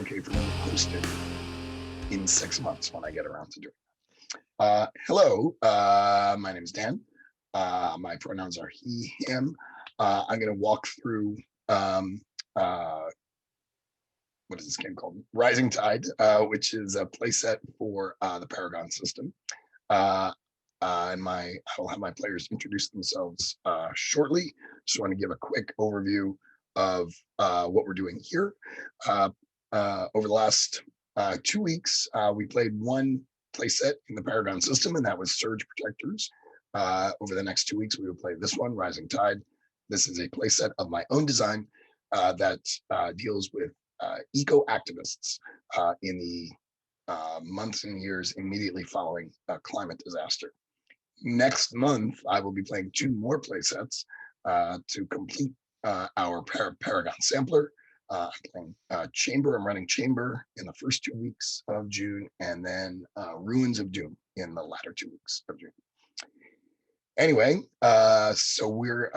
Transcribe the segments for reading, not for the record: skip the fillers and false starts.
okay for me to post it in 6 months when I get around to doing it. Hello, my name is Dan. My pronouns are he, him. I'm going to walk through what is this game called? Rising Tide, which is a playset for the Paragon system. And I will have my players introduce themselves shortly. Just want to give a quick overview of what we're doing here. Over the last 2 weeks, we played one playset in the Paragon system, and that was Surge Protectors. Over the next 2 weeks, we will play this one, Rising Tide. This is a playset of my own design that deals with eco-activists in the months and years immediately following a climate disaster. Next month, I will be playing 2 more playsets to complete our Paragon sampler. I'm playing Chamber. I'm running Chamber in the first 2 weeks of June, and then Ruins of Doom in the latter 2 weeks of June. Anyway, so we're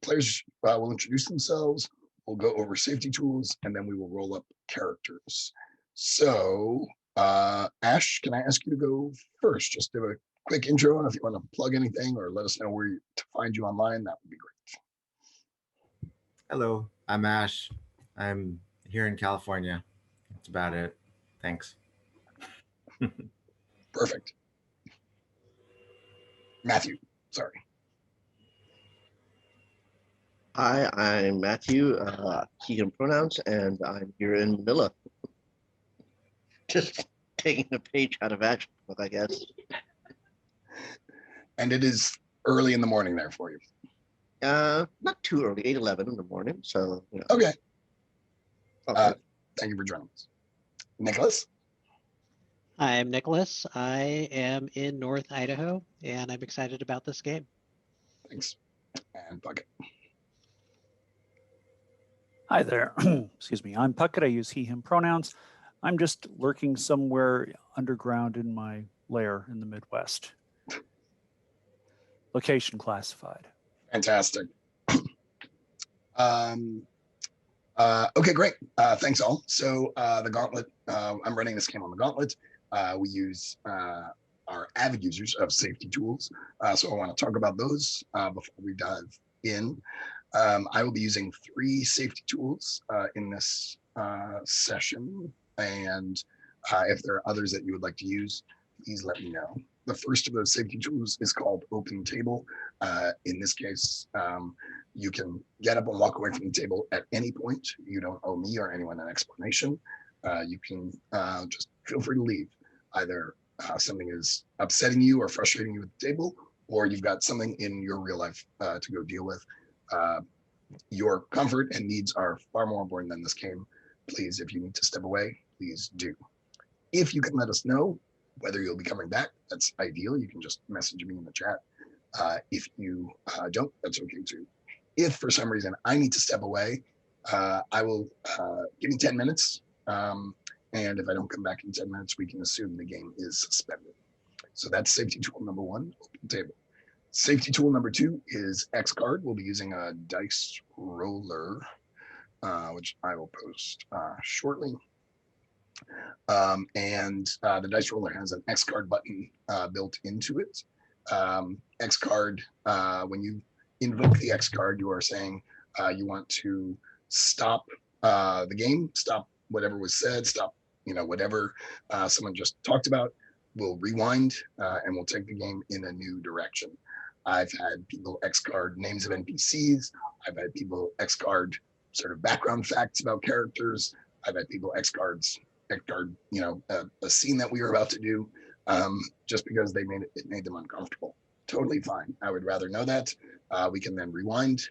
players will introduce themselves. We'll go over safety tools, and then we will roll up characters. So, Ash, can I ask you to go first? Just do a quick intro, and if you want to plug anything or let us know where to find you online, that would be great. Hello, I'm Ash. I'm here in California. That's about it. Thanks. Perfect. Matthew, sorry. Hi, I'm Matthew, he, him pronouns, and I'm here in Manila. Just taking a page out of Ash's book, I guess. And it is early in the morning there for you. Not too early, 8:11 in the morning, so, you know. Okay. Okay. Thank you for joining us. Nicholas? I'm Nicholas. I am in North Idaho, and I'm excited about this game. Thanks. And Bucket. Hi there. Excuse me. I'm Puckett. I use he, him pronouns. I'm just lurking somewhere underground in my lair in the Midwest. Location classified. Fantastic. Okay, great. Thanks all. So the Gauntlet, I'm running this game on the Gauntlet. We use our avid users of safety tools. So I want to talk about those before we dive in. I will be using 3 safety tools in this session. And if there are others that you would like to use, please let me know. The first of those safety tools is called Open Table. In this case, you can get up and walk away from the table at any point. You don't owe me or anyone an explanation. You can just feel free to leave. Either something is upsetting you or frustrating you at the table, or you've got something in your real life to go deal with. Your comfort and needs are far more important than this game. Please, if you need to step away, please do. If you can let us know whether you'll be coming back, that's ideal. You can just message me in the chat. If you don't, that's okay too. If for some reason I need to step away, I will give me 10 minutes. And if I don't come back in 10 minutes, we can assume the game is suspended. So that's safety tool number 1, Open Table. Safety tool number 2 is X card. We'll be using a dice roller, which I will post shortly. And the dice roller has an X card button built into it. X card, when you invoke the X card, you are saying you want to stop the game, stop whatever was said, stop whatever someone just talked about. We'll rewind and we'll take the game in a new direction. I've had people X card names of NPCs. I've had people X card sort of background facts about characters. I've had people X card, a scene that we were about to do, just because it made them uncomfortable. Totally fine. I would rather know that. We can then rewind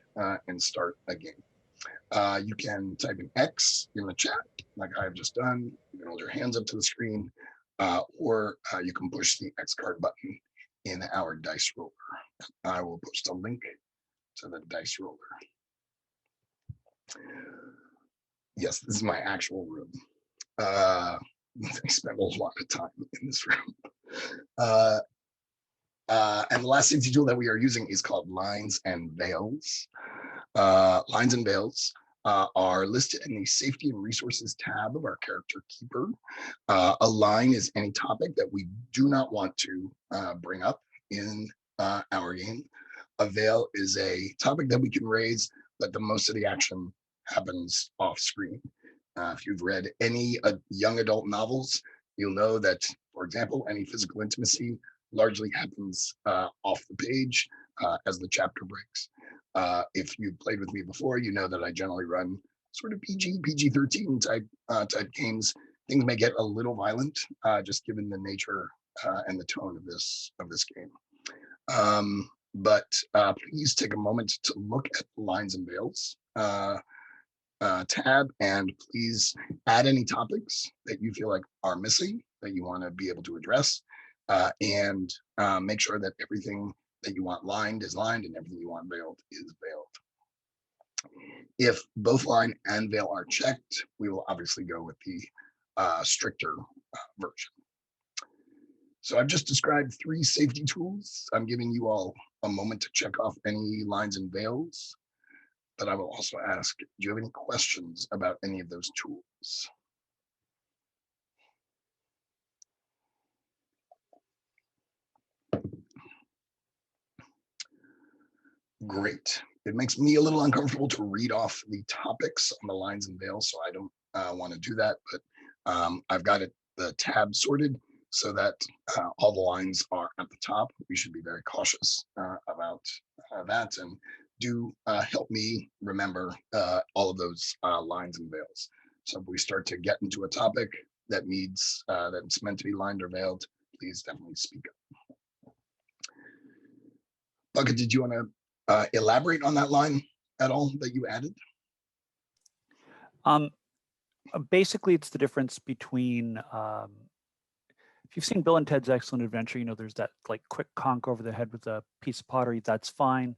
and start a game. You can type an X in the chat, like I've just done. You can hold your hands up to the screen, or you can push the X card button in our dice roller. I will post a link to the dice roller. Yes, this is my actual room. I spend a lot of time in this room. And the last safety tool that we are using is called Lines and Veils. Lines and Veils are listed in the Safety and Resources tab of our Character Keeper. A line is any topic that we do not want to bring up in our game. A veil is a topic that we can raise, but the most of the action happens off screen. If you've read any young adult novels, you'll know that, for example, any physical intimacy largely happens off the page as the chapter breaks. If you've played with me before, you know that I generally run sort of PG-13 type games. Things may get a little violent, just given the nature and the tone of this game. But please take a moment to look at the lines and veils tab, and please add any topics that you feel like are missing that you want to be able to address, and make sure that everything that you want lined is lined and everything you want veiled is veiled. If both line and veil are checked, we will obviously go with the stricter version. So I've just described 3 safety tools. I'm giving you all a moment to check off any lines and veils, but I will also ask, do you have any questions about any of those tools? Great. It makes me a little uncomfortable to read off the topics on the lines and veils, so I don't want to do that, but I've got the tab sorted so that all the lines are at the top. We should be very cautious about that, and do help me remember all of those lines and veils. So if we start to get into a topic that needs that's meant to be lined or veiled, please definitely speak up. Bucket, did you want to elaborate on that line at all that you added? Basically, it's the difference between if you've seen Bill and Ted's Excellent Adventure, you know, there's that like quick conk over the head with a piece of pottery. That's fine,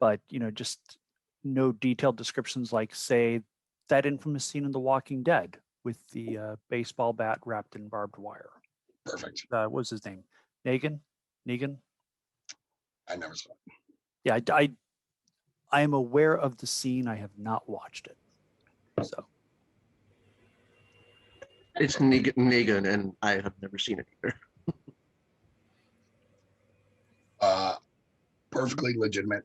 but you know, just no detailed descriptions like, say, that infamous scene in The Walking Dead with the baseball bat wrapped in barbed wire. Perfect. What was his name? Negan? I never saw it. Yeah, I am aware of the scene. I have not watched it. So It's Negan, and I have never seen it either. Perfectly legitimate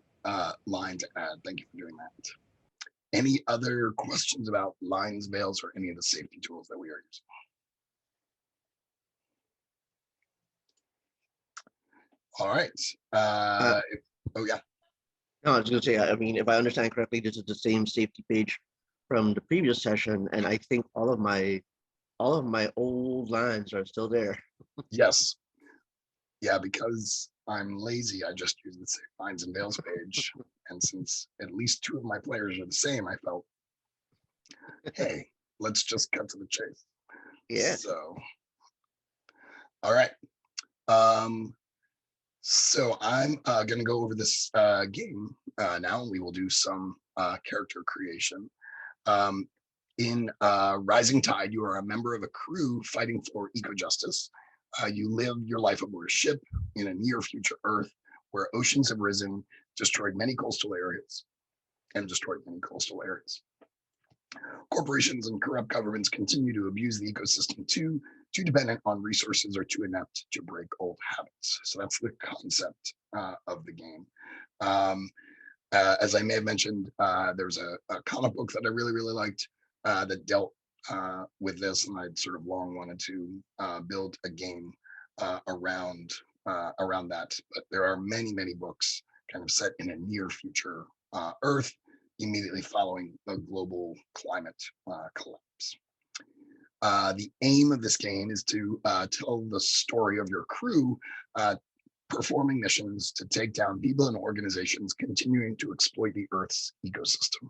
line to add. Thank you for doing that. Any other questions about lines, veils, or any of the safety tools that we are using? All right. Oh yeah. No, I was going to say, I mean, if I understand correctly, this is the same safety page from the previous session, and I think all of my old lines are still there. Yes. Yeah, because I'm lazy, I just use the same lines and veils page. And since at least 2 of my players are the same, I felt, hey, let's just cut to the chase. Yeah. So, all right. So I'm going to go over this game now, and we will do some character creation. In Rising Tide, you are a member of a crew fighting for eco-justice. You live your life aboard a ship in a near future Earth where oceans have risen, destroyed many coastal areas. Corporations and corrupt governments continue to abuse the ecosystem too dependent on resources or too inept to break old habits. So that's the concept of the game. As I may have mentioned, there's a comic book that I really, really liked that dealt with this, and I'd sort of long wanted to build a game around that. But there are many, many books kind of set in a near future Earth immediately following the global climate collapse. The aim of this game is to tell the story of your crew performing missions to take down people and organizations continuing to exploit the Earth's ecosystem.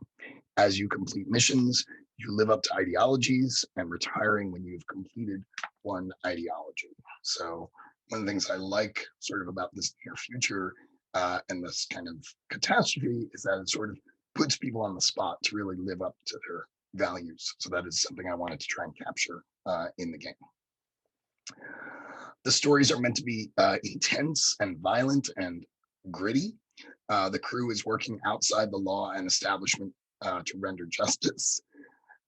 As you complete missions, you live up to ideologies and retiring when you've completed one ideology. So one of the things I like sort of about this near future and this kind of catastrophe is that it sort of puts people on the spot to really live up to their values. So that is something I wanted to try and capture in the game. The stories are meant to be intense and violent and gritty. The crew is working outside the law and establishment to render justice.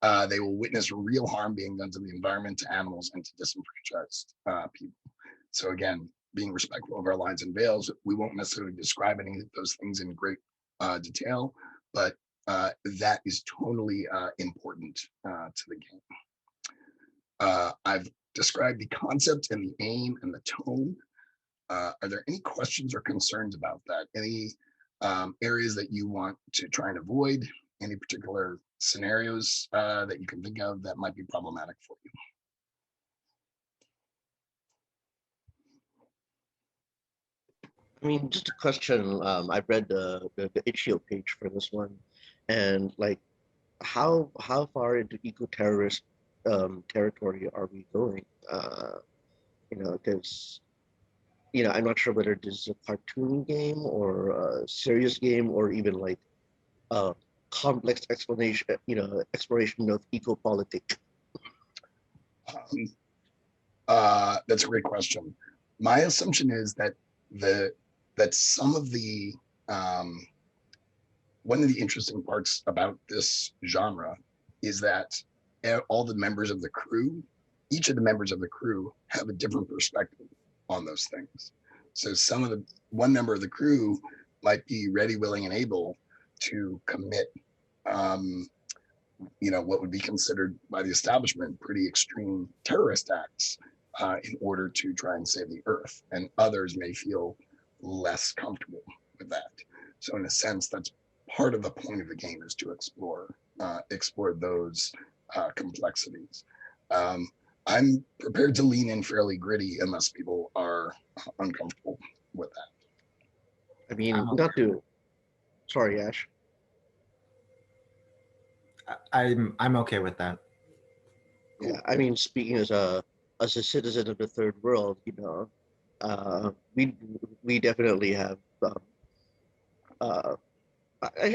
They will witness real harm being done to the environment, to animals, and to disenfranchised people. So again, being respectful of our lines and veils, we won't necessarily describe any of those things in great detail, but that is totally important to the game. I've described the concept and the aim and the tone. Are there any questions or concerns about that? Any areas that you want to try and avoid? Any particular scenarios that you can think of that might be problematic for you? I mean, just a question. I've read the itch.io page for this one, and like, how far into eco-terrorist territory are we going? You know, because I'm not sure whether this is a cartoon game or a serious game or even like a complex explanation, exploration of eco-politic. That's a great question. My assumption is that some of the one of the interesting parts about this genre is that all the members of the crew, each of the members of the crew, have a different perspective on those things. So one member of the crew might be ready, willing, and able to commit what would be considered by the establishment pretty extreme terrorist acts in order to try and save the earth, and others may feel less comfortable with that. So in a sense, that's part of the point of the game, is to explore those complexities. I'm prepared to lean in fairly gritty unless people are uncomfortable with that. I mean, not to. Sorry, Ash. I'm okay with that. Yeah, I mean, speaking as a citizen of the third world, we definitely have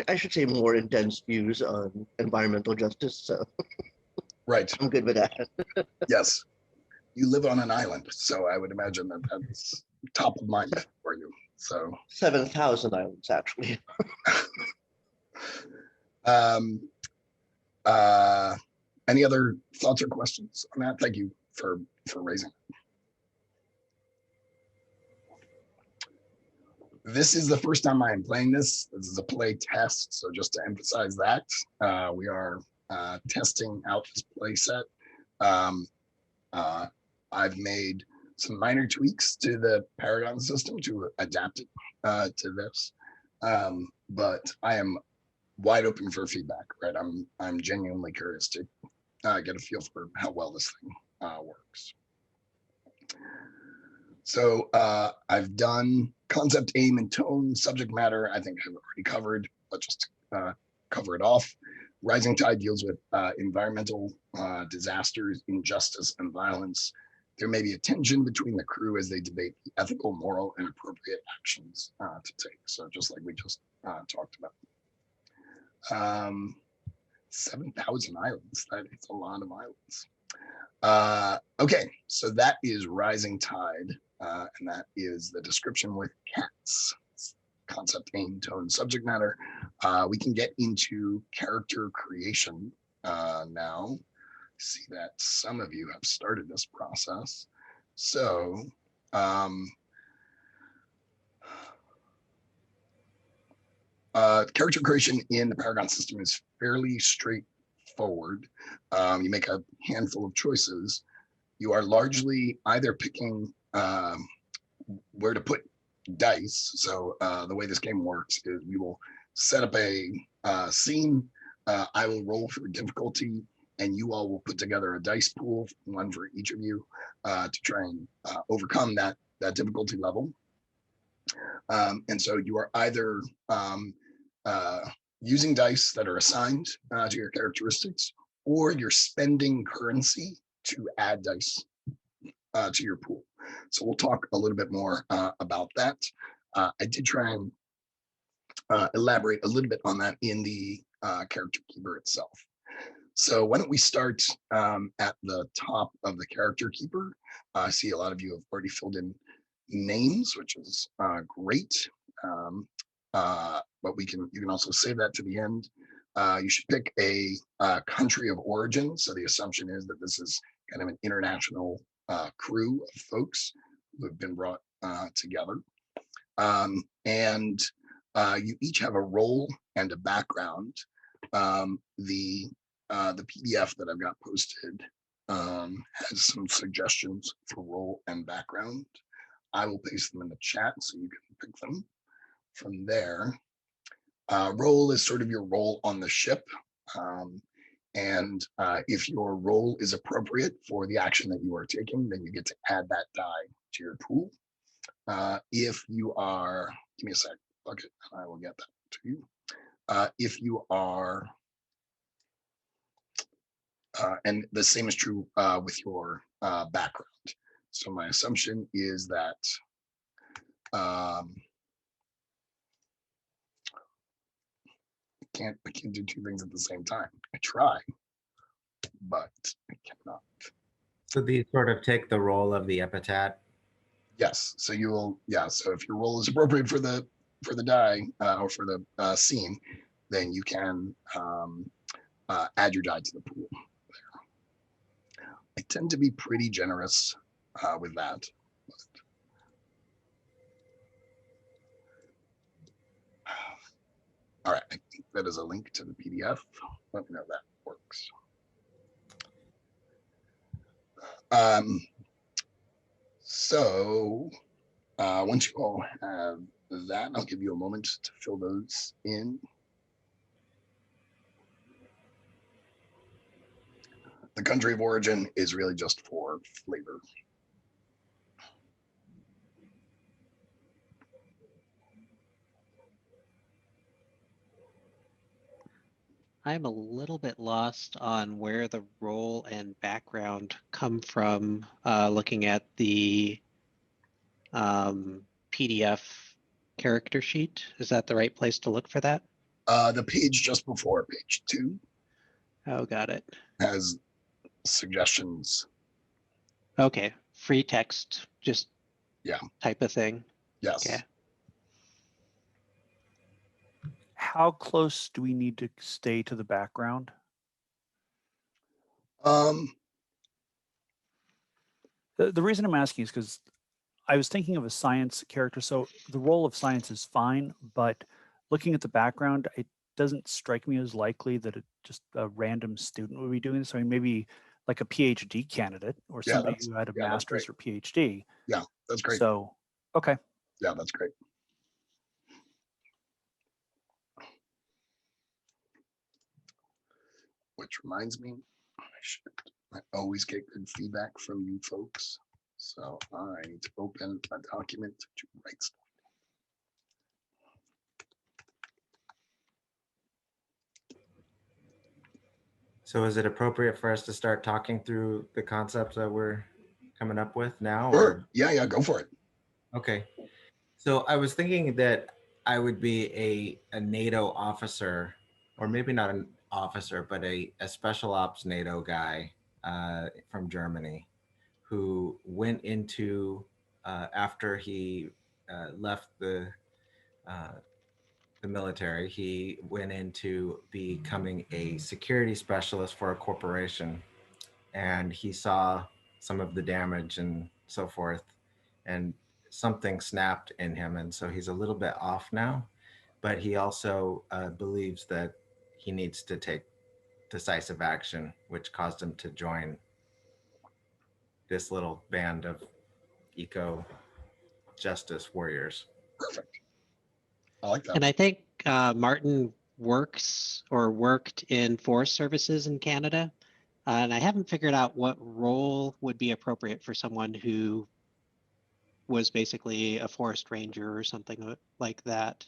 I should say more intense views on environmental justice. So Right. I'm good with that. Yes. You live on an island, so I would imagine that that's top of mind for you. So 7,000 islands, actually. Any other thoughts or questions on that? Thank you for raising it. This is the first time I am playing this. This is a play test, so just to emphasize that, we are testing out this play set. I've made some minor tweaks to the Paragon system to adapt it to this, but I am wide open for feedback. Right, I'm genuinely curious to get a feel for how well this thing works. So I've done concept, aim, and tone. Subject matter, I think I've already covered, but just cover it off. Rising Tide deals with environmental disasters, injustice, and violence. There may be a tension between the crew as they debate the ethical, moral, and appropriate actions to take. So just like we just talked about. 7,000 islands, that's a lot of islands. Okay, so that is Rising Tide, and that is the description with cats. Concept, aim, tone, subject matter. We can get into character creation now. See that some of you have started this process. So character creation in the Paragon system is fairly straightforward. You make a handful of choices. You are largely either picking where to put dice. So the way this game works is we will set up a scene. I will roll for difficulty, and you all will put together a dice pool, one for each of you, to try and overcome that difficulty level. And so you are either using dice that are assigned to your characteristics, or you're spending currency to add dice to your pool. So we'll talk a little bit more about that. I did try and elaborate a little bit on that in the character keeper itself. So why don't we start at the top of the character keeper. I see a lot of you have already filled in names, which is great. But you can also save that to the end. You should pick a country of origin. So the assumption is that this is kind of an international crew of folks who have been brought together. And you each have a role and a background. The PDF that I've got posted has some suggestions for role and background. I will paste them in the chat so you can pick them from there. Role is sort of your role on the ship. And if your role is appropriate for the action that you are taking, then you get to add that die to your pool. If you are, give me a sec, okay, I will get that to you. If you are, and the same is true with your background. So my assumption is that I can't do two things at the same time. I try, but I cannot. So these sort of take the role of the epithet. Yes. So you will. Yeah. So if your role is appropriate for the die or for the scene, then you can add your die to the pool. There. I tend to be pretty generous with that. All right. I think that is a link to the PDF. Let me know if that works. So once you all have that, I'll give you a moment to fill those in. The country of origin is really just for flavor. I'm a little bit lost on where the role and background come from, looking at the PDF character sheet. Is that the right place to look for that? The page just before page 2 Oh, got it. has suggestions. Okay, free text, just Yeah. type of thing. Yes. Okay. How close do we need to stay to the background? The reason I'm asking is because I was thinking of a science character. So the role of science is fine, but looking at the background, it doesn't strike me as likely that just a random student would be doing this. I mean, maybe like a PhD candidate or Yeah, somebody that's- who had a yeah, that's master's great. or PhD. Yeah, that's great. So, okay. Yeah, that's great. Which reminds me, I always get good feedback from you folks. So I need to open a document to write stuff. So is it appropriate for us to start talking through the concepts that we're coming up with now? Sure. Or Yeah, go for it. okay. So I was thinking that I would be a NATO officer, or maybe not an officer, but a special ops NATO guy from Germany who went into, after he left the military, he went into becoming a security specialist for a corporation, and he saw some of the damage and so forth, and something snapped in him, and so he's a little bit off now, but he also believes that he needs to take decisive action, which caused him to join this little band of eco justice warriors. Perfect. I like that. And I think Martin works or worked in forest services in Canada. And I haven't figured out what role would be appropriate for someone who was basically a forest ranger or something like that.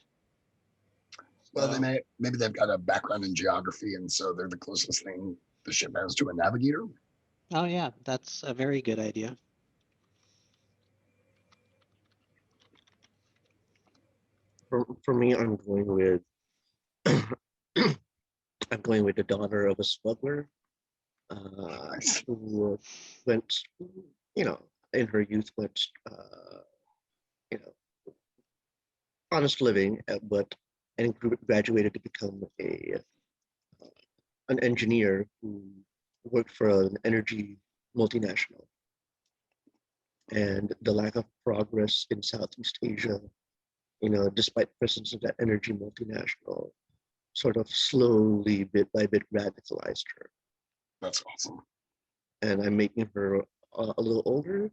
Well, So, maybe they've got a background in geography, and so they're the closest thing the ship has to a navigator. oh yeah, that's a very good idea. For me, I'm going with I'm going with the daughter of a smuggler Nice. who went, in her youth went, honest living, but and graduated to become a an engineer who worked for an energy multinational, and the lack of progress in Southeast Asia, despite presence of that energy multinational, sort of slowly, bit by bit, radicalized her. That's awesome. And I'm making her a little older.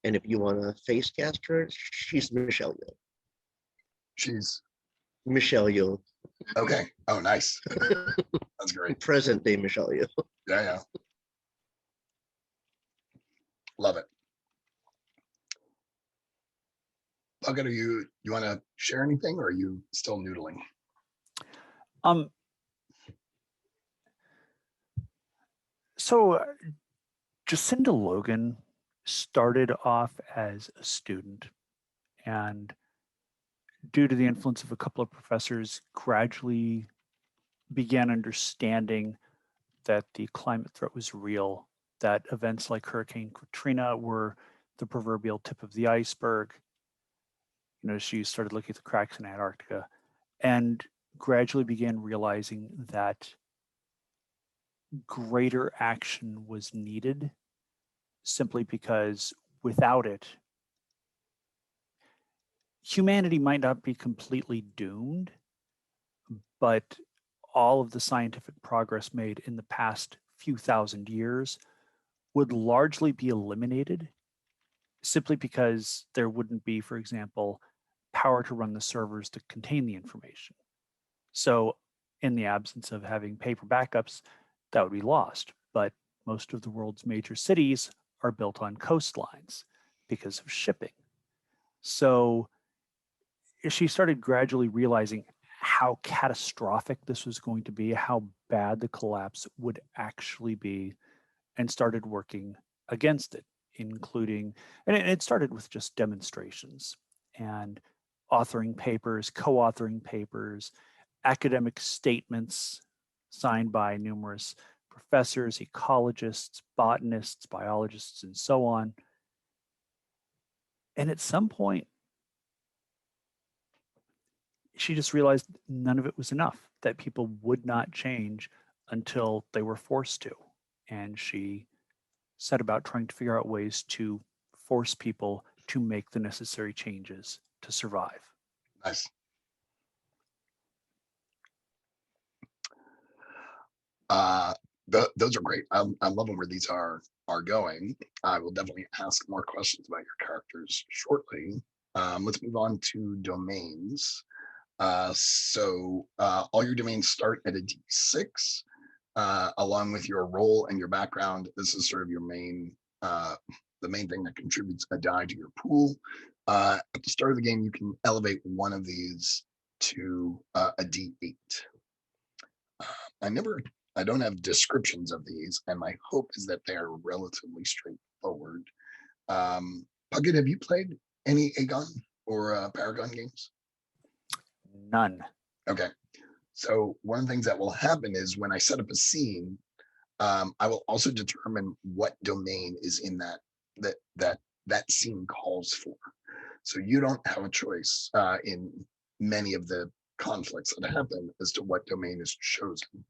And if you want to face cast her, she's Michelle Yeoh. She's Michelle Yeoh. okay. Oh, nice. That's great. Present day Michelle Yeoh. Yeah. Love it. Puckett, you want to share anything, or are you still noodling? So Jacinda Logan started off as a student, and due to the influence of a couple of professors, gradually began understanding that the climate threat was real, that events like Hurricane Katrina were the proverbial tip of the iceberg. She started looking at the cracks in Antarctica and gradually began realizing that greater action was needed, simply because without it, humanity might not be completely doomed, but all of the scientific progress made in the past few thousand years would largely be eliminated, simply because there wouldn't be, for example, power to run the servers to contain the information. So in the absence of having paper backups, that would be lost. But most of the world's major cities are built on coastlines because of shipping. So she started gradually realizing how catastrophic this was going to be, how bad the collapse would actually be, and started working against it, including, and it started with just demonstrations and authoring papers, co-authoring papers, academic statements signed by numerous professors, ecologists, botanists, biologists, and so on. And at some point, she just realized none of it was enough, that people would not change until they were forced to. And she set about trying to figure out ways to force people to make the necessary changes to survive. Nice. Those are great. I'm loving where these are going. I will definitely ask more questions about your characters shortly. Let's move on to domains. So all your domains start at a D6, along with your role and your background. This is sort of your main, the main thing that contributes a die to your pool. At the start of the game, you can elevate one of these to a D8. I don't have descriptions of these, and my hope is that they are relatively straightforward. Puckett, have you played any Aegon or Paragon games? None. Okay. So one of the things that will happen is when I set up a scene, I will also determine what domain is in that scene calls for. So you don't have a choice in many of the conflicts that happen as to what domain is chosen.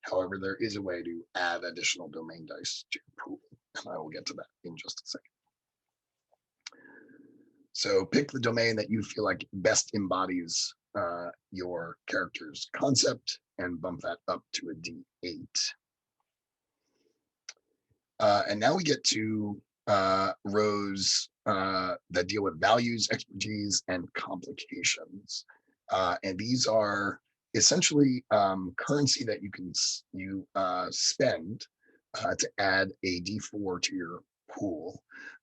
However, there is a way to add additional domain dice to your pool, and I will get to that in just a second. So pick the domain that you feel like best embodies your character's concept and bump that up to a D8. And now we get to rows that deal with values, expertise, and complications. And these are essentially currency that you can spend to add a D4 to your pool.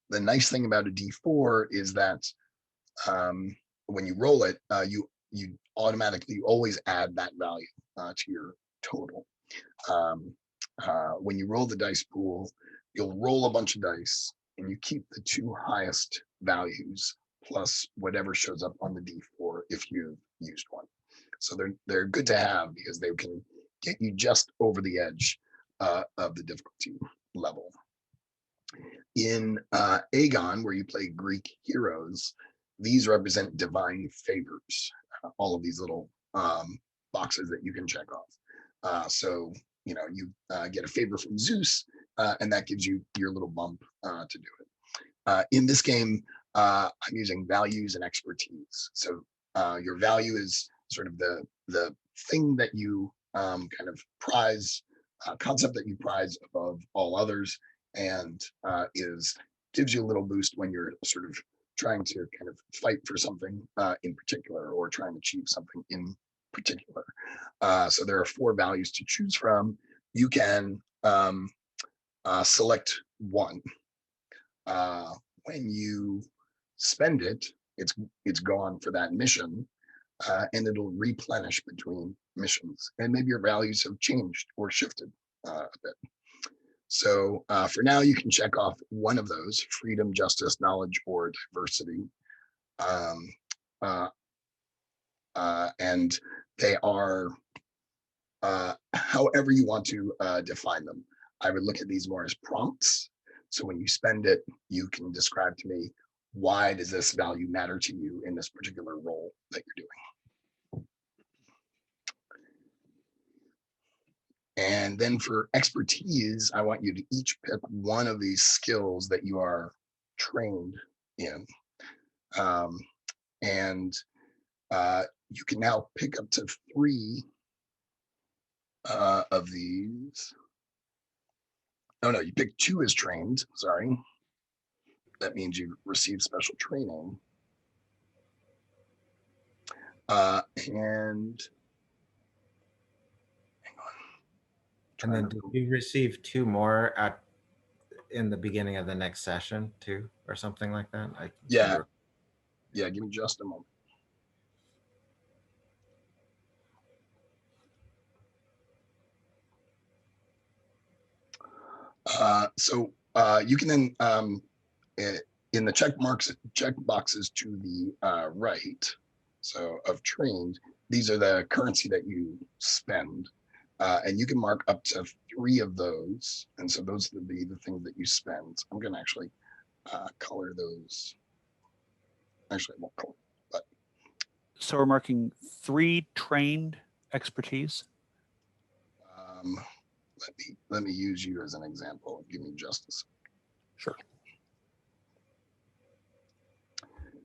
The nice thing about a D4 is that when you roll it, you automatically always add that value to your total. When you roll the dice pool, you'll roll a bunch of dice and you keep the two highest values plus whatever shows up on the D4 if you've used one. So they're good to have because they can get you just over the edge of the difficulty level. In Aegon, where you play Greek heroes, these represent divine favors. All of these little boxes that you can check off. So you know, you get a favor from Zeus, and that gives you your little bump to do it. In this game, I'm using values and expertise. So your value is sort of the thing that you kind of prize, concept that you prize above all others, and gives you a little boost when you're sort of trying to kind of fight for something in particular, or trying to achieve something in particular. So there are 4 values to choose from. You can select one. When you spend it, it's gone for that mission, and it'll replenish between missions. And maybe your values have changed or shifted a bit. So for now, you can check off one of those: freedom, justice, knowledge, or diversity. And they are however you want to define them. I would look at these more as prompts. So when you spend it, you can describe to me, why does this value matter to you in this particular role that you're doing? And then for expertise, I want you to each pick one of these skills that you are trained in. And you can now pick up to 3 of these. Oh no, you pick 2 as trained, sorry. That means you receive special training. And hang on. And then did you receive 2 more in the beginning of the next session too, or something like that? Yeah, give me just a moment. So you can then in the check boxes to the right, so of trained, these are the currency that you spend, and you can mark up to 3 of those, and so those would be the things that you spend. So I'm going to actually color those. Actually, I won't color, but So we're marking 3 trained expertise. let me use you as an example. Give me just a second. Sure.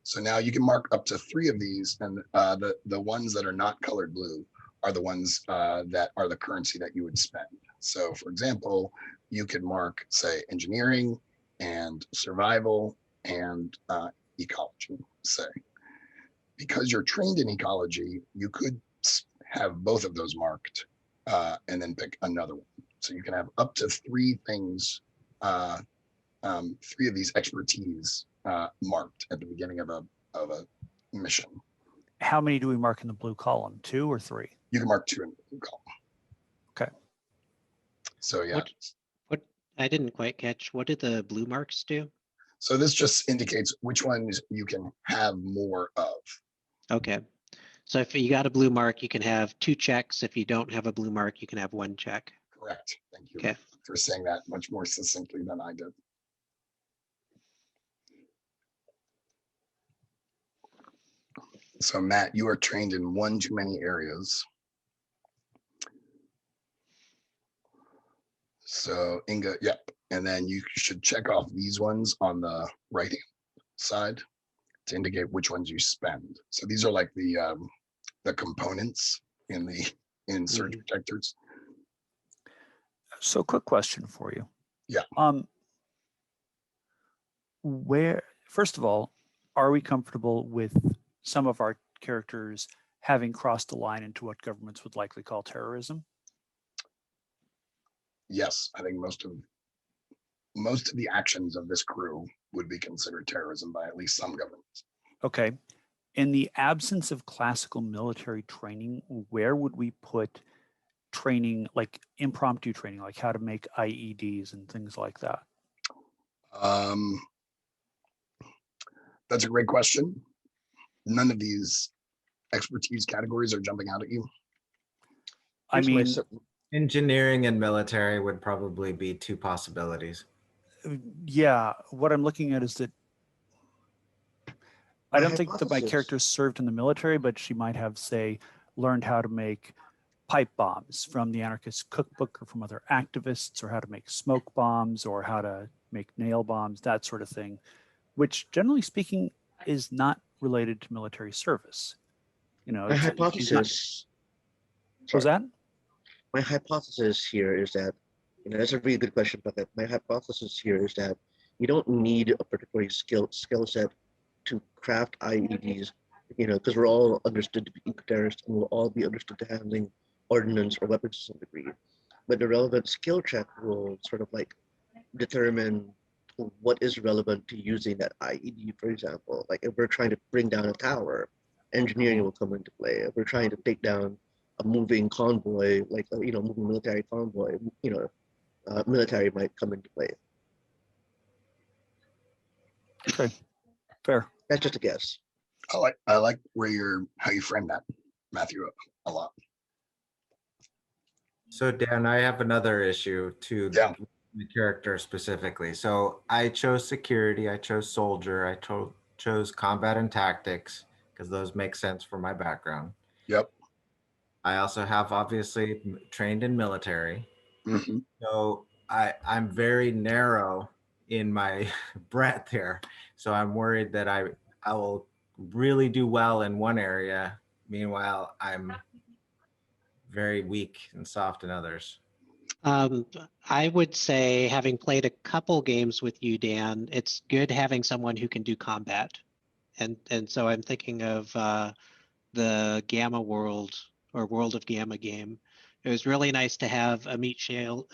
So now you can mark up to 3 of these, and the ones that are not colored blue are the ones that are the currency that you would spend. So for example, you could mark, say, engineering and survival and ecology, say. Because you're trained in ecology, you could have both of those marked and then pick another one. So you can have up to 3 things, 3 of these expertise marked at the beginning of a mission. How many do we mark in the blue column? 2 or 3? You can mark 2 in the blue column. Okay. So yeah. What I didn't quite catch. What did the blue marks do? So this just indicates which ones you can have more of. Okay. So if you got a blue mark, you can have 2 checks. If you don't have a blue mark, you can have 1 check. Correct. Thank you Okay. for saying that much more succinctly than I did. So Matt, you are trained in one too many areas. So Inga, yep. And then you should check off these ones on the right hand side to indicate which ones you spend. So these are like the components in surge protectors. So quick question for you. Yeah. First of all, are we comfortable with some of our characters having crossed the line into what governments would likely call terrorism? Yes, I think most of the actions of this crew would be considered terrorism by at least some governments. Okay. In the absence of classical military training, where would we put training, like impromptu training, like how to make IEDs and things like that? That's a great question. None of these expertise categories are jumping out at you. I mean, engineering and military would probably be 2 possibilities. Yeah, what I'm looking at is that I don't think that my character served in the military, but she might have, say, learned how to make pipe bombs from the anarchist cookbook or from other activists, or how to make smoke bombs, or how to make nail bombs, that sort of thing, which generally speaking is not related to military service. You know, My it's not, hypothesis. what was that? My hypothesis here is that, that's a really good question, but my hypothesis here is that you don't need a particular skill set to craft IEDs, because we're all understood to be eco-terrorists and we'll all be understood to handling ordnance or weapons to some degree. But the relevant skill check will sort of like determine what is relevant to using that IED, for example. Like if we're trying to bring down a tower, engineering will come into play. If we're trying to take down a moving convoy, like moving military convoy, military might come into play. Okay, fair. That's just a guess. I like how you frame that, Matthew, a lot. So Dan, I have another issue to Yeah. the character specifically. So I chose security, I chose soldier, I chose combat and tactics because those make sense for my background. Yep. I also have obviously trained in military. Mm-hmm. So I'm very narrow in my breadth here. So I'm worried that I will really do well in one area. Meanwhile, I'm very weak and soft in others. I would say, having played a couple games with you, Dan, it's good having someone who can do combat. And so I'm thinking of the Gamma World or World of Gamma game. It was really nice to have a meat shield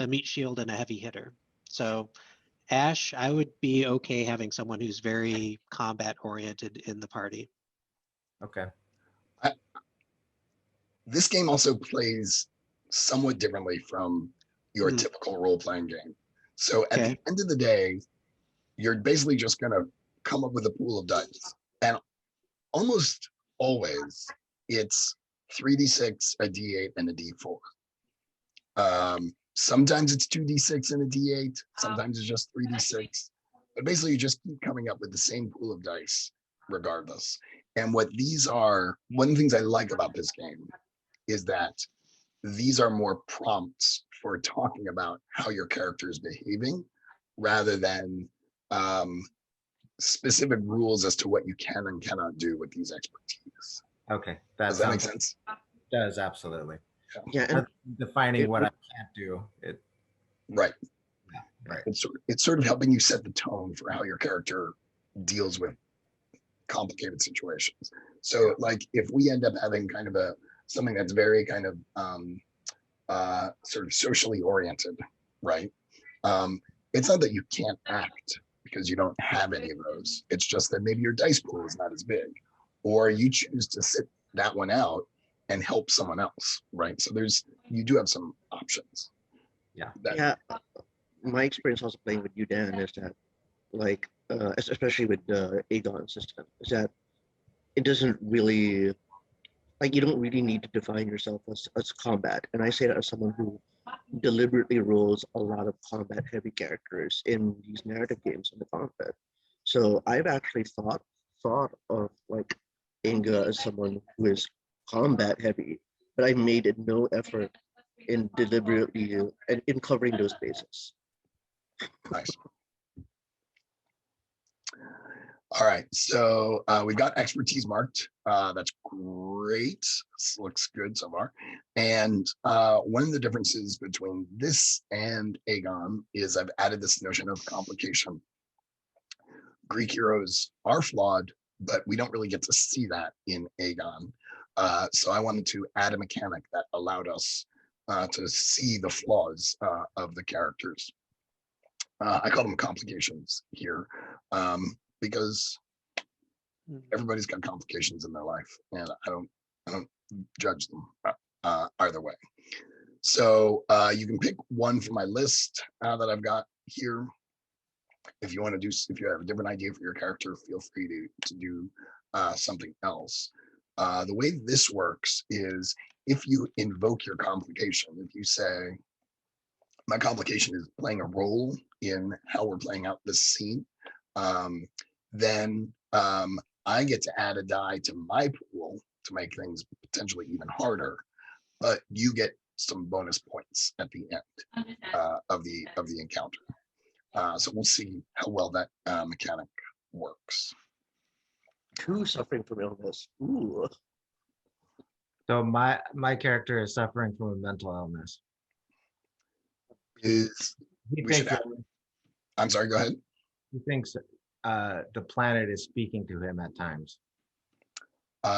and a heavy hitter. So Ash, I would be okay having someone who's very combat oriented in the party. Okay. This game also plays somewhat differently from your typical role-playing game. So at the end of the day, you're basically just going to come up with a pool of dice. And almost always it's 3d6, a d8, and a d4. Sometimes it's 2d6 and a d8. Sometimes it's just 3d6. But basically, you just keep coming up with the same pool of dice regardless. And what these are, one of the things I like about this game is that these are more prompts for talking about how your character is behaving rather than specific rules as to what you can and cannot do with these expertise. Okay. Does that make sense? Does, absolutely. Yeah, and defining what I can't do. Right. Yeah, right. It's sort of helping you set the tone for how your character deals with complicated situations. So like if we end up having kind of something that's very kind of sort of socially oriented, right? It's not that you can't act because you don't have any of those. It's just that maybe your dice pool is not as big, or you choose to sit that one out and help someone else, right? So you do have some options. Yeah. Yeah. My experience also playing with you, Dan, is that like especially with the Aegon system, is that it doesn't really, like, you don't really need to define yourself as combat. And I say that as someone who deliberately rolls a lot of combat heavy characters in these narrative games in the combat. So I've actually thought of like Inga as someone who is combat heavy, but I made no effort in deliberately in covering those bases. Nice. All right, so we got expertise marked. That's great. This looks good so far. And one of the differences between this and Aegon is I've added this notion of complication. Greek heroes are flawed, but we don't really get to see that in Aegon. So I wanted to add a mechanic that allowed us to see the flaws of the characters. I call them complications here. Because everybody's got complications in their life, and I don't judge them either way. So you can pick one from my list that I've got here. If you want to if you have a different idea for your character, feel free to do something else. The way this works is if you invoke your complication, if you say, my complication is playing a role in how we're playing out this scene, then I get to add a die to my pool to make things potentially even harder. but you get some bonus points at the end of the encounter. So we'll see how well that mechanic works. 2 suffering from illness. Ooh. So my character is suffering from a mental illness. Is He we should thinks I'm sorry, go ahead. he thinks the planet is speaking to him at times.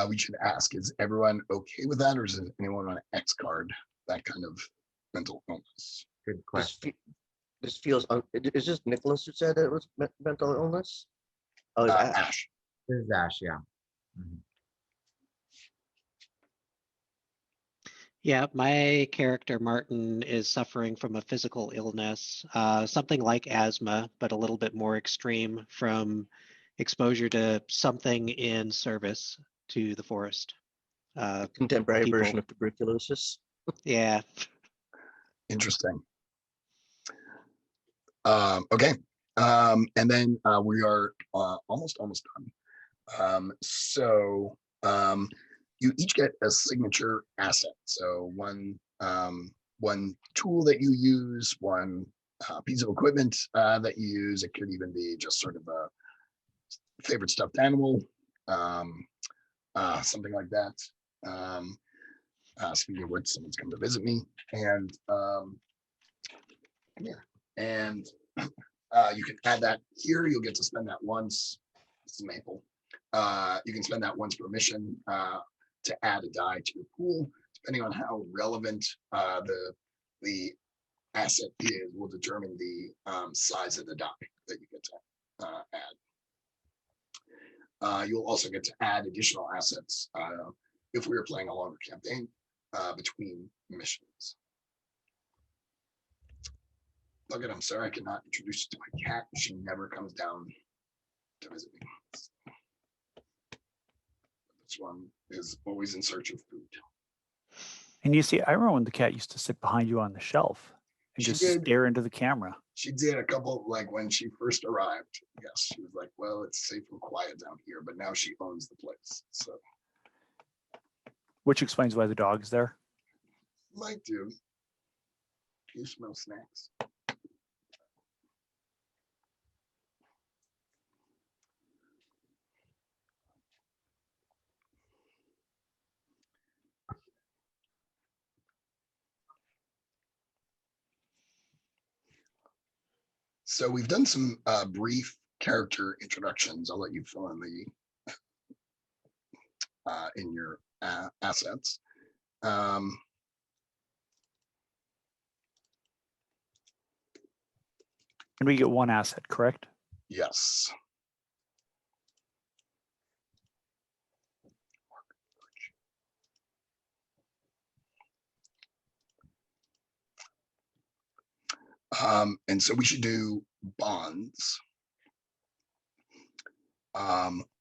We should ask, is everyone okay with that, or does anyone want to X card that kind of mental illness? Good question. This feels. Is this Nicholas who said it was mental illness? Oh, it's Ash. Ash. This is Ash, yeah. Mhm. Yeah, my character Martin is suffering from a physical illness, something like asthma, but a little bit more extreme from exposure to something in service to the forest. Contemporary people- version of tuberculosis. Yeah. Interesting. Okay. And then we are almost done. You each get a signature asset. So one tool that you use, one piece of equipment that you use. It could even be just sort of a favorite stuffed animal, something like that. Speaking of which, someone's come to visit me, and you can add that here. You'll get to spend that once. This is Maple. You can spend that once per mission to add a die to your pool. Depending on how relevant the asset is, will determine the size of the die that you get to add. You'll also get to add additional assets if we were playing a longer campaign between missions. Look at, I'm sorry, I cannot introduce you to my cat. She never comes down to visit me. This one is always in search of food. And you see, I remember when the cat used to sit behind you on the shelf and She just did. stare into the camera. She did a couple, like when she first arrived. Yes, she was like, well, it's safe and quiet down here, but now she owns the place. So Which explains why the dog's there. might do. You smell snacks. So we've done some brief character introductions. I'll let you fill in the in your assets. And we get one asset, correct? yes. And so we should do bonds.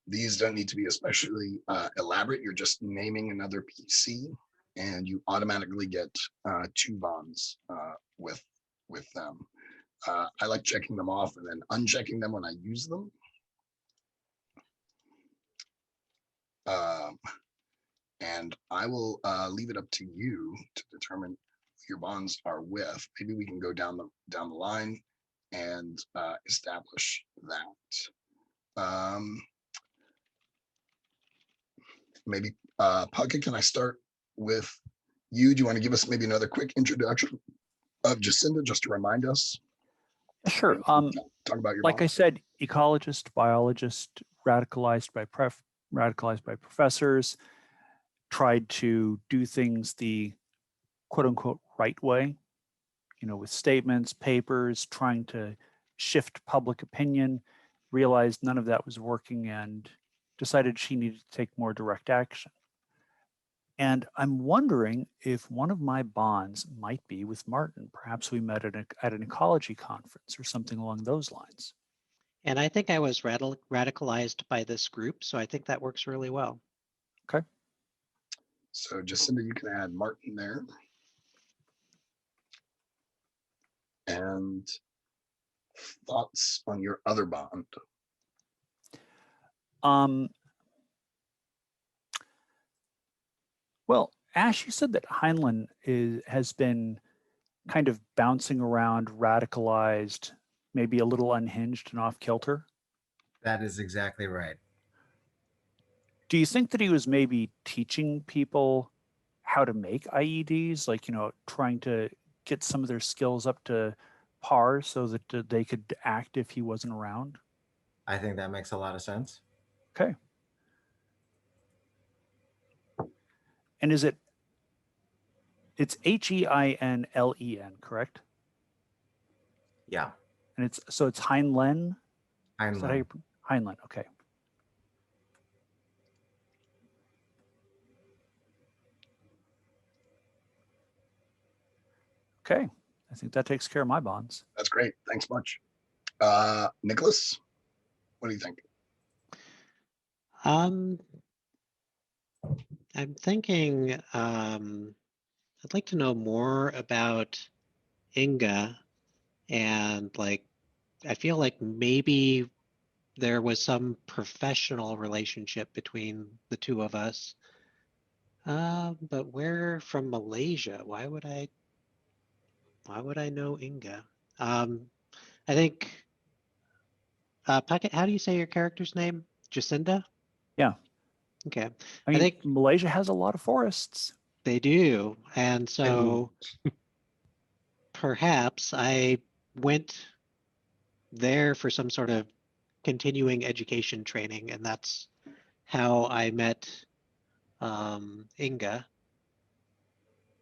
These don't need to be especially elaborate. You're just naming another PC, and you automatically get 2 bonds with them. I like checking them off and then unchecking them when I use them. And I will leave it up to you to determine who your bonds are with. Maybe we can go down the line and establish that. Maybe Puckett, can I start with you? Do you want to give us maybe another quick introduction of Jacinda, just to remind us? Sure. Talk about your Like I bonds. said, ecologist, biologist, radicalized by professors, tried to do things the quote unquote right way, with statements, papers, trying to shift public opinion, realized none of that was working and decided she needed to take more direct action. And I'm wondering if one of my bonds might be with Martin. Perhaps we met at an ecology conference or something along those lines. And I think I was radicalized by this group, so I think that works really well. Okay. So Jacinda, you can add Martin there. And thoughts on your other bond? Well, Ash, you said that Heinlein has been kind of bouncing around, radicalized, maybe a little unhinged and off kilter. That is exactly right. Do you think that he was maybe teaching people how to make IEDs, like, trying to get some of their skills up to par so that they could act if he wasn't around? I think that makes a lot of sense. Okay. And it's Heinlen, correct? Yeah. And it's Heinlein? Is that how Heinlein. you Heinlein, okay. Okay. I think that takes care of my bonds. That's great. Thanks much. Nicholas, what do you think? I'm thinking I'd like to know more about Inga, and like I feel like maybe there was some professional relationship between the two of us. But we're from Malaysia. Why would I know Inga? I think Puckett, how do you say your character's name? Jacinda? Yeah. Okay. I mean, think Malaysia has a lot of forests. they do. And so perhaps I went there for some sort of continuing education training, and that's how I met Inga.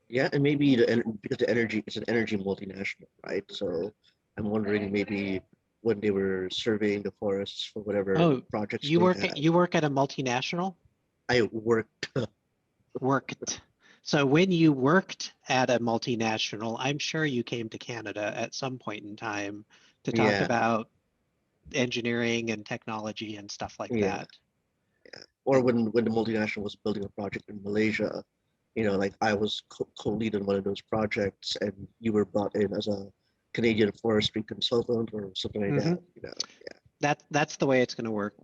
Yeah, and maybe because the energy it's an energy multinational, right? So I'm wondering maybe when they were surveying the forests for whatever projects you they work had. at a multinational? I worked. Worked. So when you worked at a multinational, I'm sure you came to Canada at some point in time to talk Yeah. about engineering and technology and stuff like that. Yeah. Or when the multinational was building a project in Malaysia, like I was co-lead on one of those projects, and you were brought in as a Canadian forestry consultant or something like that. Yeah. That's the way it's going to work.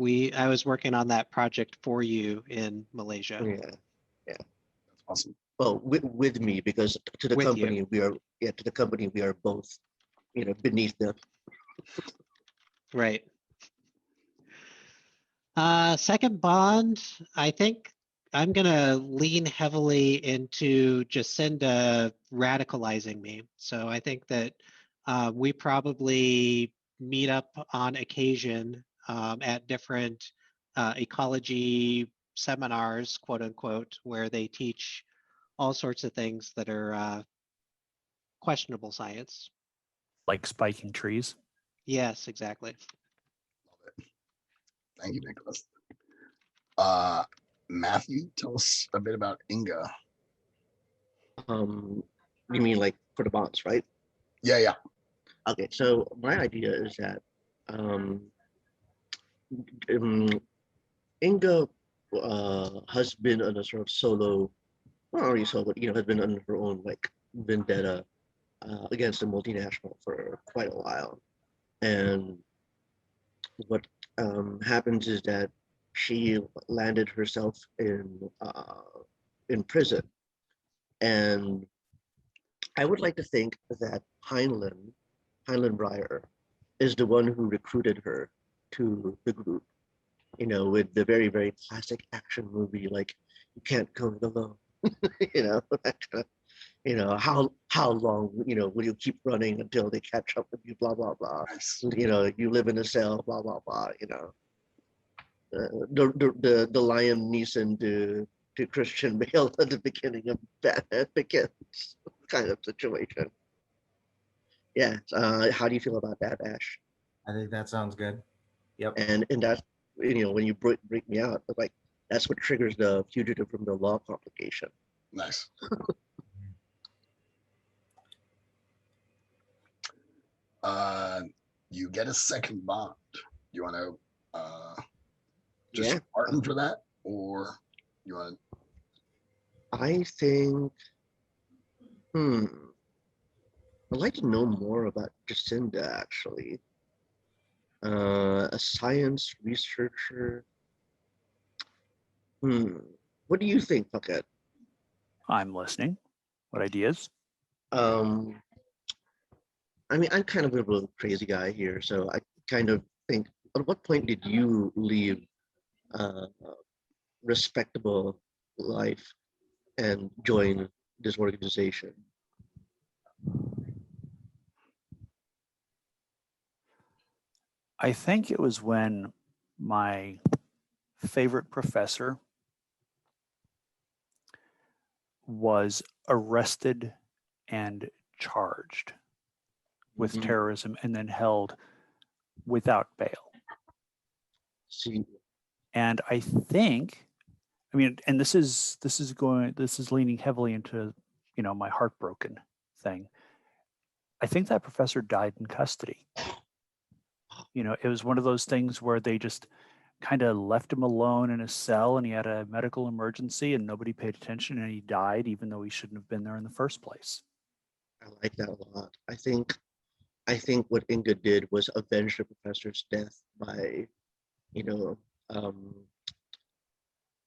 I was working on that project for you in Malaysia. Yeah. That's awesome. Well, with me, because to the With company you. we are both, beneath them. Right. Second bond, I think I'm gonna lean heavily into Jacinda radicalizing me. So I think that we probably meet up on occasion at different ecology seminars, quote unquote, where they teach all sorts of things that are questionable science. Like spiking trees. Yes, exactly. Love it. Thank you, Nicholas. Matthew, tell us a bit about Inga. You mean like for the bonds, right? Yeah. Okay, so my idea is that um, Inga has been on a sort of solo, not really solo, but has been on her own like vendetta against the multinational for quite a while. And what happens is that she landed herself in prison, and I would like to think that Heinlein Breyer, is the one who recruited her to the group. With the very, very classic action movie like "You Can't Go It Alone." that kind of, how long will you keep running until they catch up with you? Blah blah blah. Nice. You live in a cell. Blah blah blah. The Liam Neeson to Christian Bale at the beginning of Batman Begins kind of situation. Yeah. How do you feel about that, Ash? I think that sounds good. Yep. And that's when you break me out, like that's what triggers the fugitive from the law complication. Nice. You get a second bond. You want to just Martin for that, or you want? I think. I'd like to know more about Jacinda actually. A science researcher. What do you think, Puckett? I'm listening. What ideas? Um, I mean, I'm kind of a little crazy guy here, so I kind of think, at what point did you leave a respectable life and join this organization? I think it was when my favorite professor was arrested and charged with Mhm. terrorism and then held without bail. See, And I think, I mean, and this is leaning heavily into, my heartbroken thing. I think that professor died in custody. It was one of those things where they just kind of left him alone in a cell, and he had a medical emergency and nobody paid attention, and he died even though he shouldn't have been there in the first place. I like that a lot. I think what Inga did was avenge the professor's death by, you know, um,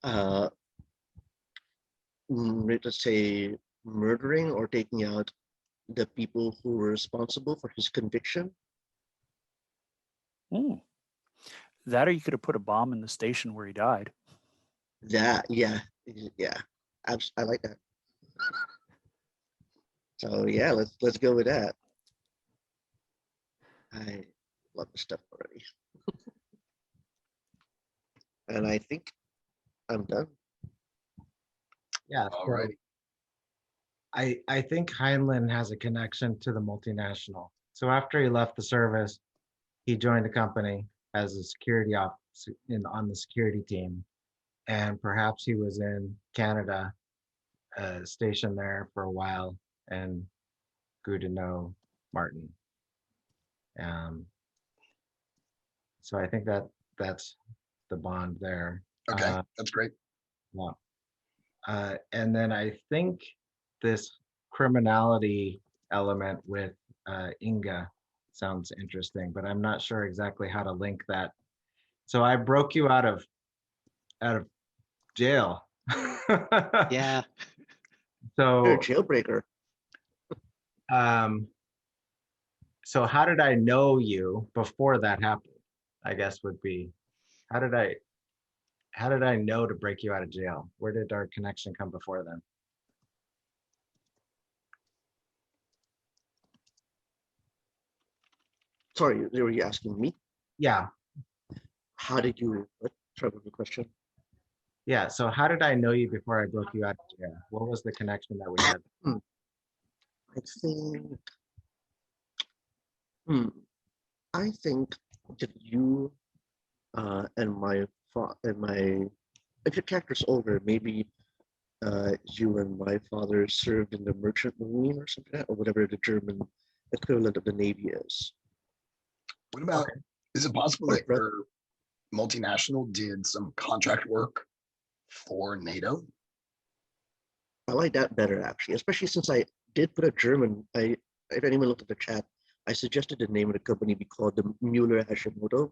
uh, let's say murdering or taking out the people who were responsible for his conviction. Mm. That, or you could have put a bomb in the station where he died. That, yeah, yeah, I like that. So yeah, let's go with that. I love the stuff already, and I think I'm done. Yeah. All So right. I think Heinlein has a connection to the multinational. So after he left the service, he joined the company as a security officer on the security team, and perhaps he was in Canada, stationed there for a while, and grew to know Martin. So I think that's the bond there. Okay, that's great. Yeah. And then I think this criminality element with Inga sounds interesting, but I'm not sure exactly how to link that. So I broke you out of jail. Yeah. You're a So jailbreaker. um, so how did I know you before that happened? I guess would be how did I know to break you out of jail? Where did our connection come before then? Sorry, were you asking me? Yeah. How did you? What? Sorry, what was the question? Yeah. So how did I know you before I broke you out of jail? What was the connection that we had? I think. Hmm, I think that you and my if your character's older, maybe you and my father served in the merchant marine or something like that, or whatever the German equivalent of the navy is. What about, Okay. is it possible Or that your multinational did some contract work for NATO? I like that better actually, especially since I did put a German. If anyone looked at the chat, I suggested the name of the company be called the Mueller Hashimoto,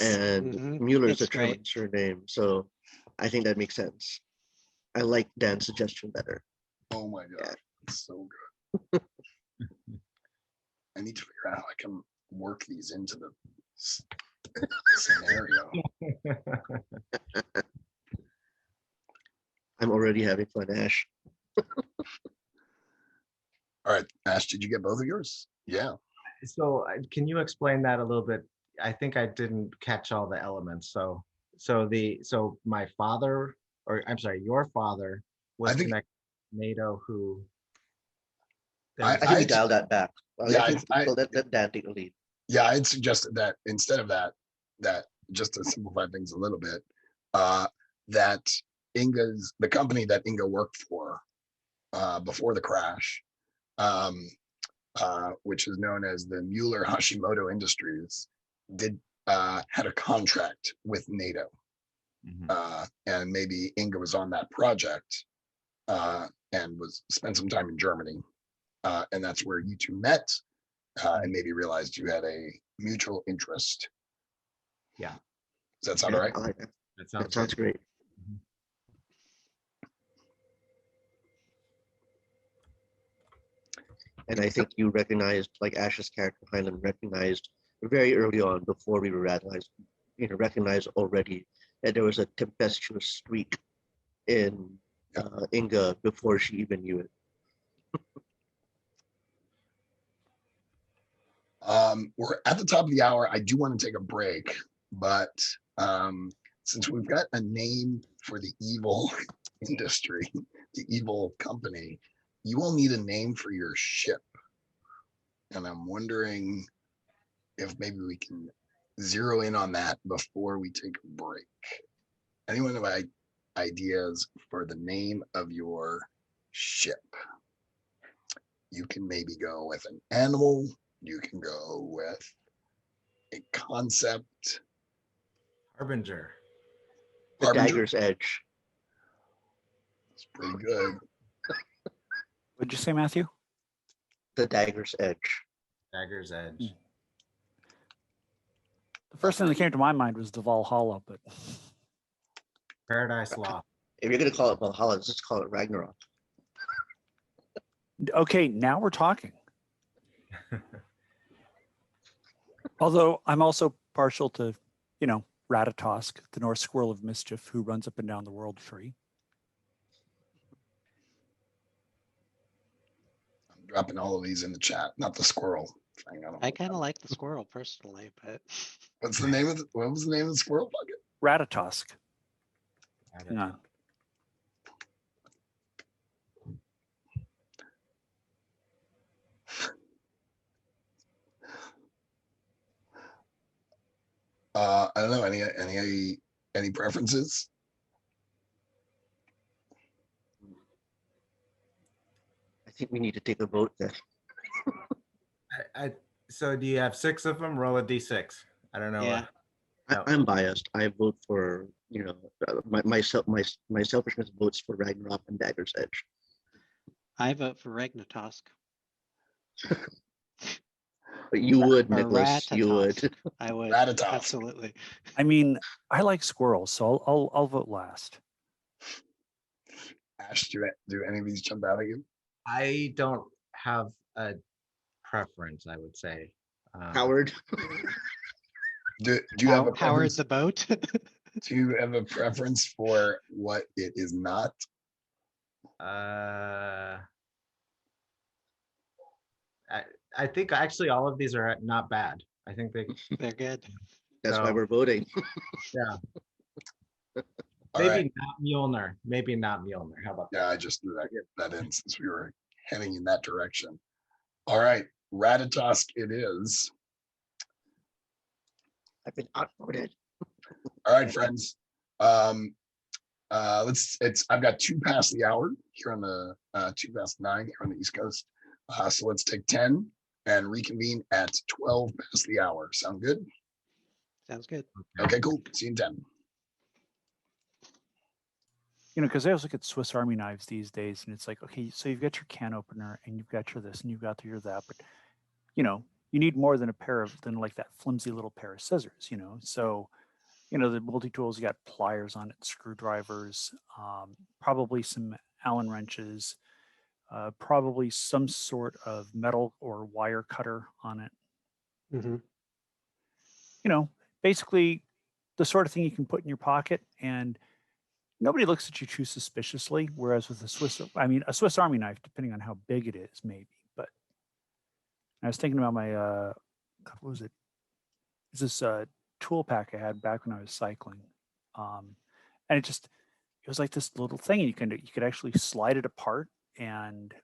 and Mueller is a It's great. German surname, so I think that makes sense. I like Dan's suggestion better. Oh my Yeah. god, it's so good. I need to figure out how I can work these into the scenario. I'm already having fun, Ash. All right, Ash, did you get both of yours? Yeah. So can you explain that a little bit? I think I didn't catch all the elements. So my father, or I'm sorry, your father was I think connected to NATO who I, I think we I dialed that back. yeah, I think let Dan take the lead. yeah, I'd suggested that instead of that just to simplify things a little bit, that the company that Inga worked for before the crash, um, which is known as the Mueller Hashimoto Industries, had a contract with NATO, and maybe Inga was on that project and spent some time in Germany, and that's where you two met, and maybe realized you had a mutual interest. Yeah. Does that sound Yeah, all right? I like that. That That sounds sounds good. great. And I think you recognized, like Ash's character Highland recognized very early on, before we were realized, recognized already that there was a tempestuous streak in Inga before she even knew it. We're at the top of the hour. I do want to take a break, but since we've got a name for the evil industry, the evil company, you will need a name for your ship. And I'm wondering if maybe we can zero in on that before we take a break. Anyone have ideas for the name of your ship? You can maybe go with an animal. You can go with a concept. Harbinger. The Harbinger? Dagger's Edge. It's pretty good. What'd you say, Matthew? The Dagger's Edge. Dagger's Edge. The first thing that came to my mind was the Valhalla, but Paradise Lost. If you're going to call it Valhalla, let's just call it Ragnarok. okay, now we're talking. Although I'm also partial to, Ratatosk, the North Squirrel of Mischief, who runs up and down the world free. I'm dropping all of these in the chat, not the squirrel. I kind of like the squirrel personally, but What's the name of what was the name of the squirrel bucket? Ratatosk. Yeah. I don't know. Any preferences? I think we need to take a vote then. So do you have 6 of them? Roll a d6. I don't know. yeah, I'm biased. I vote for, my selfishness votes for Ragnarok and Dagger's Edge. I vote for Ragnatosk. But you would, Or Nicholas. You Ratatosk. would. I would Ratatosk. absolutely. I mean, I like squirrels, so I'll vote last. Ash, do any of these jump out at you? I don't have a preference, I would say. Howard. Do you have a Howard preference? the boat? Do you have a preference for what it is not? I think actually all of these are not bad. I think They're good. That's why So- we're voting. All maybe right. not Mjolnir. Maybe not Mjolnir. How about that? Yeah, I just threw that in since we were heading in that direction. All right, Ratatosk it is. I've been outvoted. All right, friends. I've got 2 past the hour here on the 2 past 9 here on the East Coast. So let's take 10 and reconvene at 12 past the hour. Sound good? Sounds good. Okay, cool. See you in 10. Because I always look at Swiss Army knives these days, and it's like, okay, so you've got your can opener, and you've got your this, and you've got your that, but you need more than like that flimsy little pair of scissors. So the multi-tools, you got pliers on it, screwdrivers, probably some Allen wrenches, probably some sort of metal or wire cutter on it. Mm-hmm. Basically the sort of thing you can put in your pocket and nobody looks at you too suspiciously. Whereas with a Swiss Army knife, depending on how big it is, maybe. But I was thinking about my, what was it? It's this tool pack I had back when I was cycling. And it was like this little thing. You could actually slide it apart, and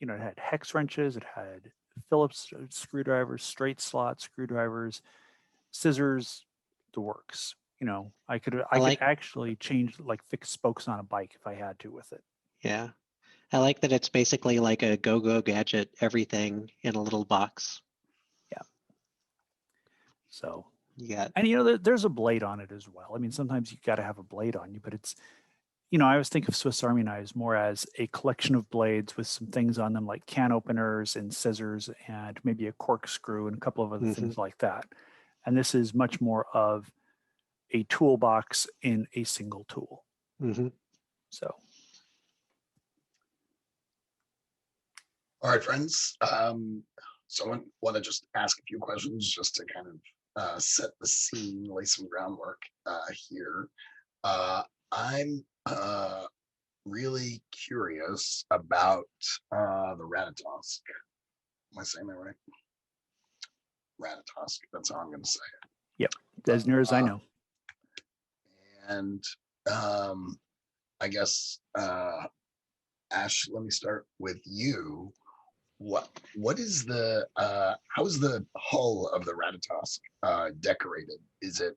it had hex wrenches, it had Phillips screwdrivers, straight slot screwdrivers, scissors, the works. I could actually fix spokes on a bike if I had to with it. Yeah. I like that it's basically like a go-go gadget, everything in a little box. Yeah. So Yeah. and there's a blade on it as well. I mean, sometimes you got to have a blade on you, but it's I always think of Swiss Army knives more as a collection of blades with some things on them like can openers and scissors and maybe a corkscrew and a couple of other things like that. And this is much more of a toolbox in a single tool. Mm-hmm. So All right, friends. Someone want to just ask a few questions just to kind of set the scene, lay some groundwork here. I'm really curious about the Ratatosk. Am I saying that right? Ratatosk. That's how I'm going to say it. Yep, as near as I know. And I guess Ash, let me start with you. What is the how is the hull of the Ratatosk decorated? Is it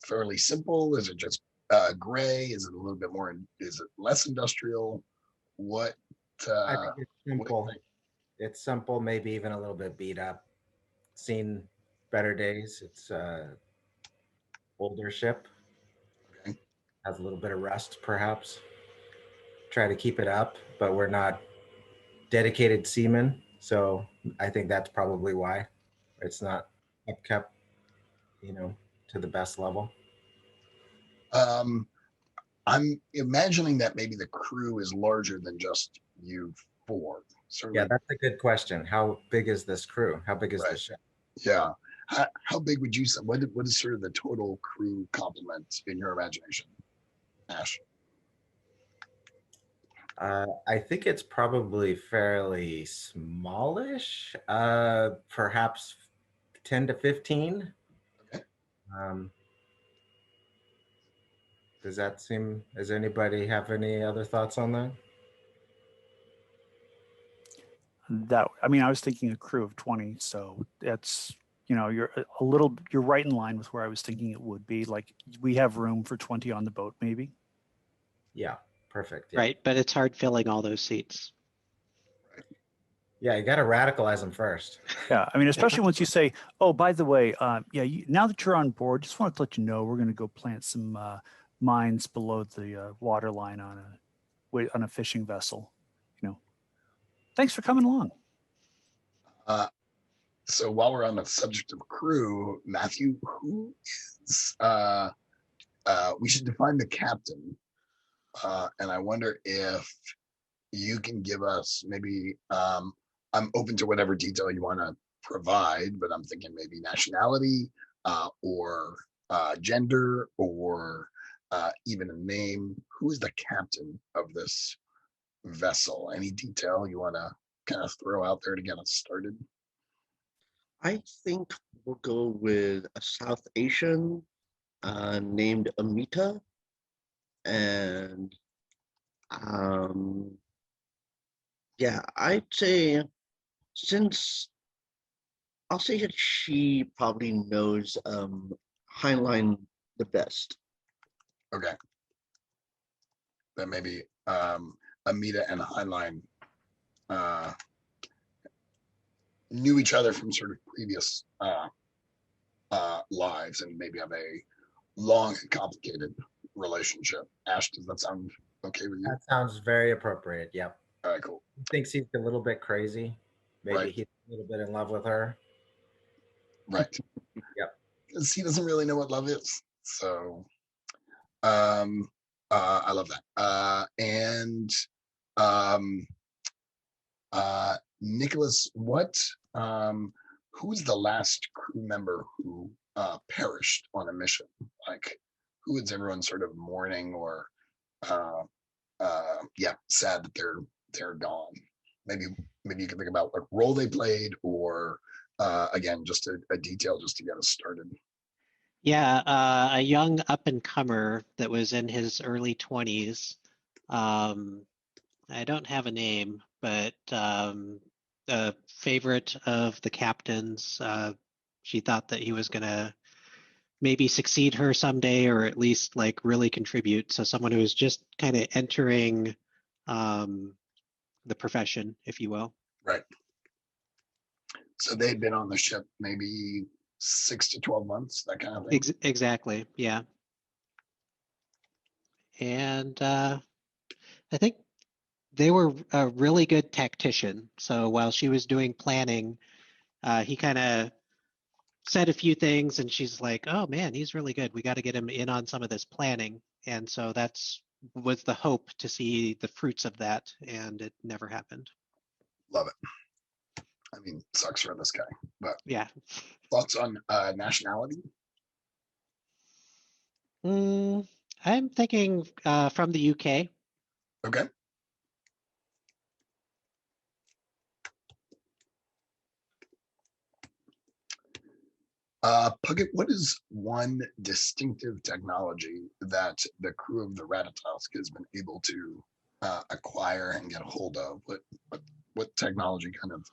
fairly simple? Is it just gray? Is it a little bit more? Is it less industrial? What? I think it's What do you simple. think? It's simple, maybe even a little bit beat up. Seen better days. It's older ship, Okay. has a little bit of rust, perhaps. Try to keep it up, but we're not dedicated seamen, so I think that's probably why it's not upkept, to the best level. Um, I'm imagining that maybe the crew is larger than just you four. Yeah, Certainly, that's a good question. How big is this crew? How big is the right. ship? Yeah. How big would you say? What is sort of the total crew complement in your imagination, Ash? I think it's probably fairly smallish, perhaps 10 to 15. Okay. Um, does anybody have any other thoughts on that? I was thinking a crew of 20, so that's, you're you're right in line with where I was thinking it would be. Like, we have room for 20 on the boat, maybe. Yeah, perfect. Yeah. Right, but it's hard filling all those seats. Yeah, you got to radicalize them first. Yeah, especially once you say, "Oh, by the way, now that you're on board, just wanted to let you know we're going to go plant some mines below the water line on a fishing vessel." Thanks for coming along. So while we're on the subject of crew, Matthew, who is we should define the captain. And I wonder if you can give us maybe I'm open to whatever detail you want to provide, but I'm thinking maybe nationality or gender or even a name. Who is the captain of this vessel? Any detail you want to kind of throw out there to get us started? I think we'll go with a South Asian named Amita, and yeah, I'd say since I'll say that she probably knows Heinlein the best. Okay. That maybe Amita and Heinlein uh, knew each other from sort of previous lives and maybe have a long and complicated relationship. Ash, does that sound okay with you? That sounds very appropriate. Yep. All right, cool. He thinks he's a little bit crazy. Maybe Right. he's a little bit in love with her. Right. Yep. Because he doesn't really know what love is. So I love that. And Nicholas, who's the last crew member who perished on a mission? Like, who is everyone sort of mourning or sad that they're gone? Maybe you can think about what role they played, or again, just a detail just to get us started. Yeah, a young up-and-comer that was in his early 20s. I don't have a name, but a favorite of the captain's. She thought that he was going to maybe succeed her someday, or at least like really contribute. So someone who is just kind of entering the profession, if you will. Right. So they'd been on the ship maybe 6 to 12 months, that kind of thing. Exactly. Yeah. And I think they were a really good tactician. So while she was doing planning, he kind of said a few things, and she's like, "Oh man, he's really good. We got to get him in on some of this planning." And so was the hope to see the fruits of that, and it never happened. Love it. I mean, sucks for this guy, but Yeah. thoughts on nationality? I'm thinking from the UK. Okay. Puckett, what is one distinctive technology that the crew of the Ratatosk has been able to acquire and get a hold of? What technology kind of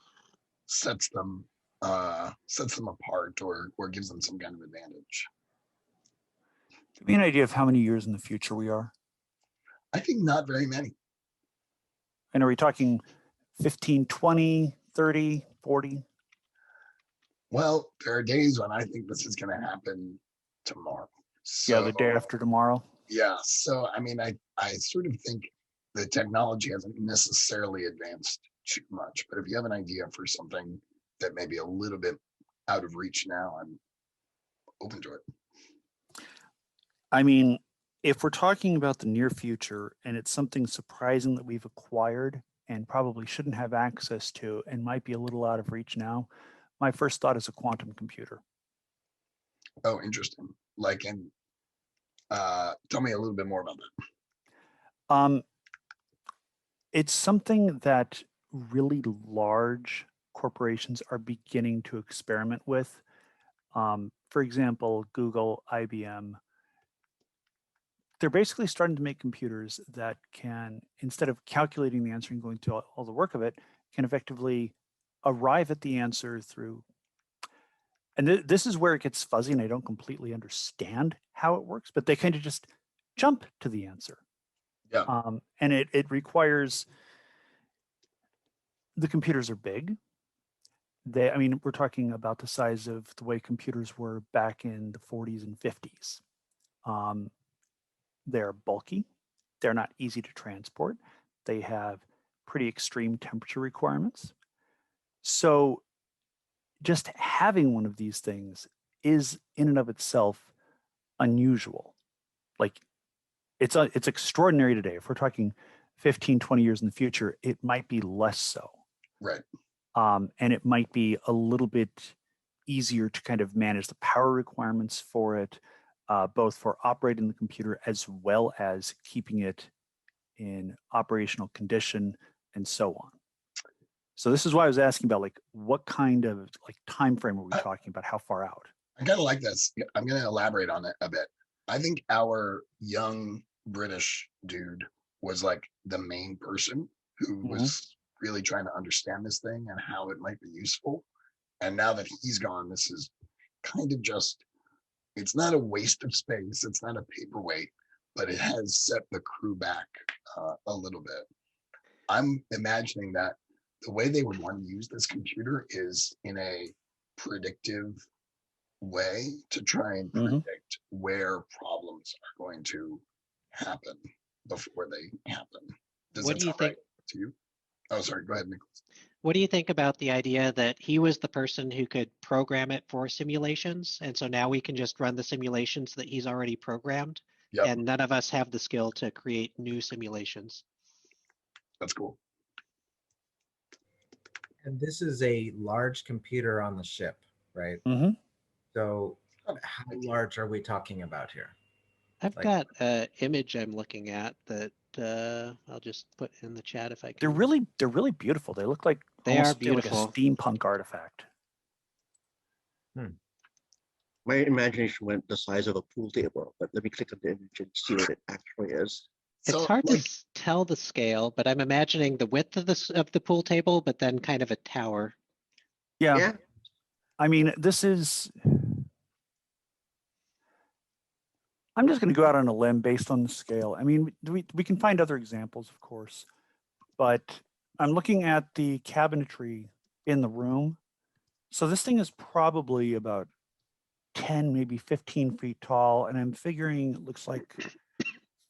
sets them apart or gives them some kind of advantage? Give me an idea of how many years in the future we are. I think not very many. And are we talking 15, 20, 30, 40? Well, there are days when I think this is going to happen tomorrow. So, Yeah, the day after tomorrow. yeah. So, I mean, I sort of think the technology hasn't necessarily advanced too much, but if you have an idea for something that may be a little bit out of reach now, I'm open to it. I mean, if we're talking about the near future and it's something surprising that we've acquired and probably shouldn't have access to and might be a little out of reach now, my first thought is a quantum computer. Oh, interesting. Like, and tell me a little bit more about that. It's something that really large corporations are beginning to experiment with. For example, Google, IBM, they're basically starting to make computers that can, instead of calculating the answer and going through all the work of it, can effectively arrive at the answer through. And this is where it gets fuzzy and I don't completely understand how it works, but they kind of just jump to the answer. Yeah. And it requires, the computers are big. I mean, we're talking about the size of the way computers were back in the 40s and 50s. They're bulky. They're not easy to transport. They have pretty extreme temperature requirements. So just having one of these things is in and of itself unusual. Like it's extraordinary today. If we're talking 15, 20 years in the future, it might be less so. Right. And it might be a little bit easier to kind of manage the power requirements for it, both for operating the computer as well as keeping it in operational condition and so on. So this is why I was asking about like what kind of like time frame are we talking about? How far out? I kind of like this. I'm going to elaborate on it a bit. I think our young British dude was like the main person who was really trying to understand this thing and how it might be useful. And now that he's gone, this is kind of just, it's not a waste of space. It's not a paperweight, but it has set the crew back a little bit. I'm imagining that the way they would want to use this computer is in a predictive way to try and predict where problems are going to happen before they happen. Does that sound right to you? Oh, sorry. Go ahead, Nicholas. What do you think about the idea that he was the person who could program it for simulations? And so now we can just run the simulations that he's already programmed. Yep. And none of us have the skill to create new simulations. That's cool. And this is a large computer on the ship, right? Mm-hmm. So how large are we talking about here? I've got an image I'm looking at that I'll just put in the chat if I can. They're really beautiful. They look like they are like beautiful. a steampunk artifact. My imagination went the size of a pool table, but let me click on the image and see what it actually is. It's So, hard to tell the scale, but I'm imagining the width of the pool table, but then kind of a tower. Yeah. I mean, this is. I'm just going to go out on a limb based on the scale. I mean, we can find other examples, of course, but I'm looking at the cabinetry in the room. So this thing is probably about 10, maybe 15 feet tall, and I'm figuring it looks like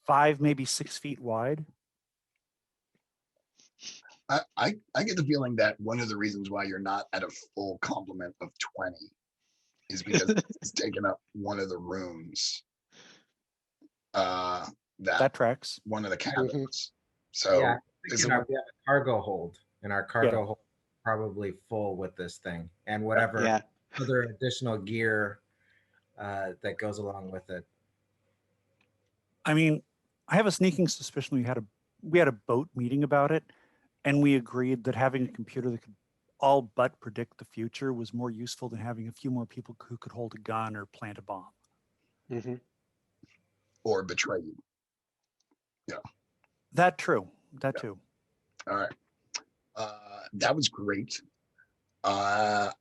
5, maybe 6 feet wide. I get the feeling that one of the reasons why you're not at a full complement of 20 is because it's taken up one of the rooms. That tracks. One of the cabins. So yeah, we have a cargo hold and our cargo hold is probably full with this thing and whatever Yeah. other additional gear that goes along with it. I mean, I have a sneaking suspicion we had a boat meeting about it, and we agreed that having a computer that could all but predict the future was more useful than having a few more people who could hold a gun or plant a bomb. Mm-hmm. Or betray you. Yeah. That true. That too. All right. That was great. Does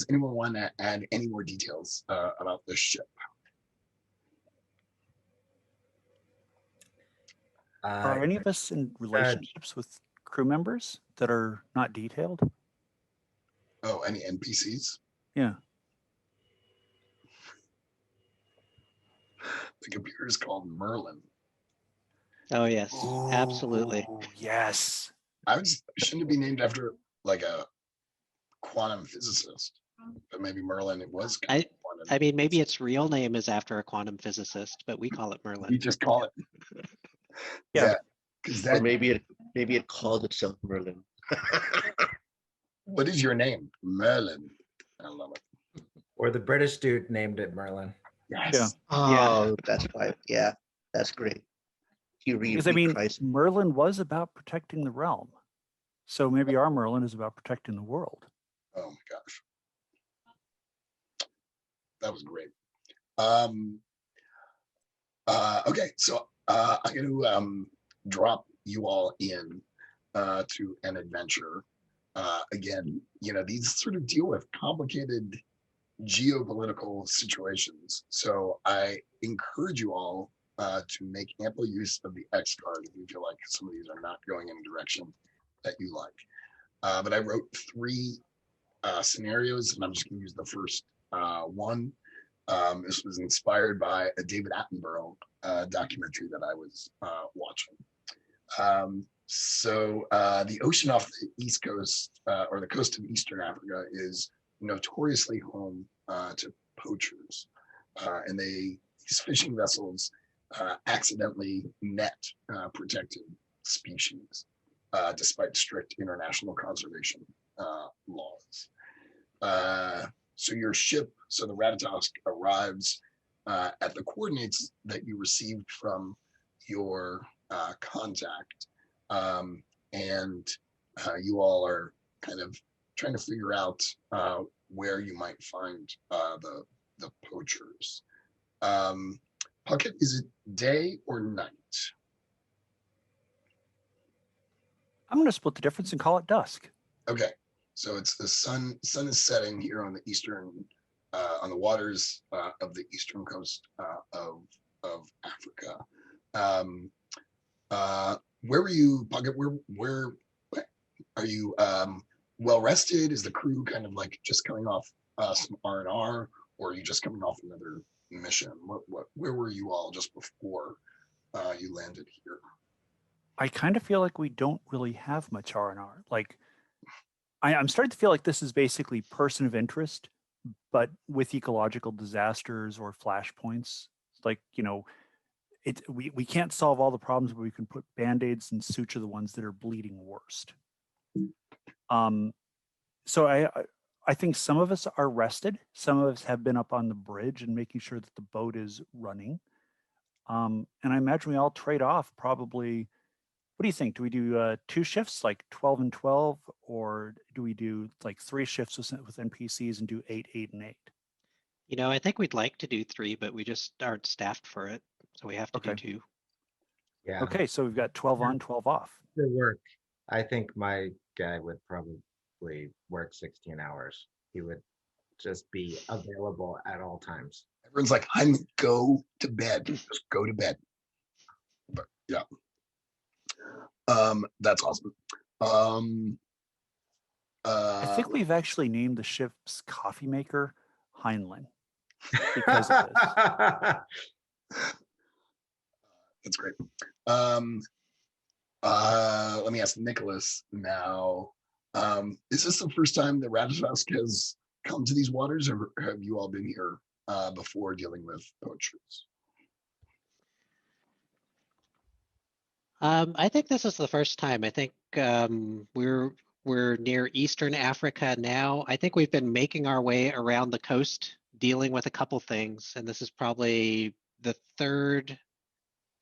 anyone want to add any more details about this ship? Are any of us in relationships with crew members that are not detailed? Oh, any NPCs? Yeah. The computer is called Merlin. Oh yes, absolutely. Oh, yes. Shouldn't it be named after like a quantum physicist? But maybe Merlin, it was. I mean, maybe its real name is after a quantum physicist, but we call it Merlin. We just call it. Yeah. Because Or maybe it called itself Merlin. What is your name? Merlin. I love it. Or the British dude named it Merlin. Yes. Yeah. Oh, that's why. Yeah, that's great. Because I mean, Merlin was about protecting the realm. So maybe our Merlin is about protecting the world. Oh my gosh. That was great. Okay, so I'm going to drop you all in to an adventure. Again, these sort of deal with complicated geopolitical situations. So I encourage you all to make ample use of the X card if you feel like some of these are not going in a direction that you like. But I wrote 3 scenarios, and I'm just going to use the first one. This was inspired by a David Attenborough documentary that I was watching. So the ocean off the east coast or the coast of Eastern Africa is notoriously home to poachers, and these fishing vessels accidentally net protected species despite strict international conservation laws. So your ship, the Ratatosk, arrives at the coordinates that you received from your contact, and you all are kind of trying to figure out where you might find the poachers. Puckett, is it day or night? I'm going to split the difference and call it dusk. Okay, so it's the sun is setting here on the eastern, on the waters of the eastern coast of Africa. Where were you, Puckett? Where are you? Well rested? Is the crew kind of like just coming off some R&R, or are you just coming off another mission? Where were you all just before you landed here? I kind of feel like we don't really have much R&R. Like, I'm starting to feel like this is basically person of interest, but with ecological disasters or flashpoints. Like, we can't solve all the problems, but we can put band-aids and suture the ones that are bleeding worst. So I think some of us are rested. Some of us have been up on the bridge and making sure that the boat is running. And I imagine we all trade off probably. What do you think? Do we do 2 shifts, like 12 and 12, or do we do like 3 shifts with NPCs and do 8, 8, and 8? I think we'd like to do 3, but we just aren't staffed for it, so we have to do 2. Yeah. Okay, so we've got 12 on, 12 off. For work, I think my guy would probably work 16 hours. He would just be available at all times. Everyone's like, go to bed. Just go to bed. But yeah. That's awesome. I think we've actually named the ship's coffee maker Heinlein because of this. That's great. Let me ask Nicholas now. Is this the first time that Ratatosk has come to these waters, or have you all been here before dealing with poachers? I think this is the first time. I think we're near Eastern Africa now. I think we've been making our way around the coast, dealing with a couple things, and this is probably the third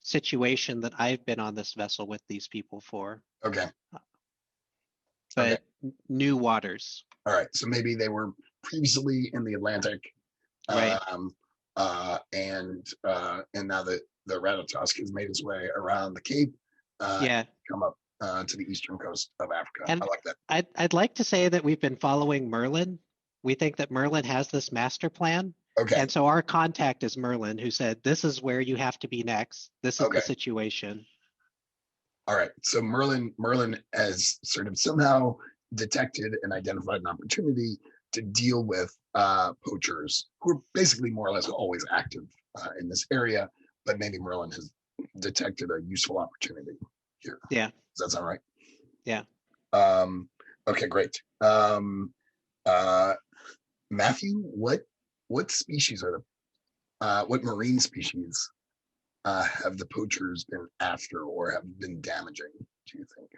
situation that I've been on this vessel with these people for, Okay. but new waters. All right. So maybe they were previously in the Atlantic, Right. and now the Ratatosk has made its way around the Cape, Yeah. come up to the eastern coast of Africa. And I like that. I'd like to say that we've been following Merlin. We think that Merlin has this master plan. Okay. And so our contact is Merlin, who said, this is where you have to be next. This is Okay. the situation. All right. So Merlin has sort of somehow detected and identified an opportunity to deal with poachers who are basically more or less always active in this area, but maybe Merlin has detected a useful opportunity here. Yeah. Does that sound right? Yeah. Okay, great. Matthew, what species are what marine species have the poachers been after or have been damaging, do you think?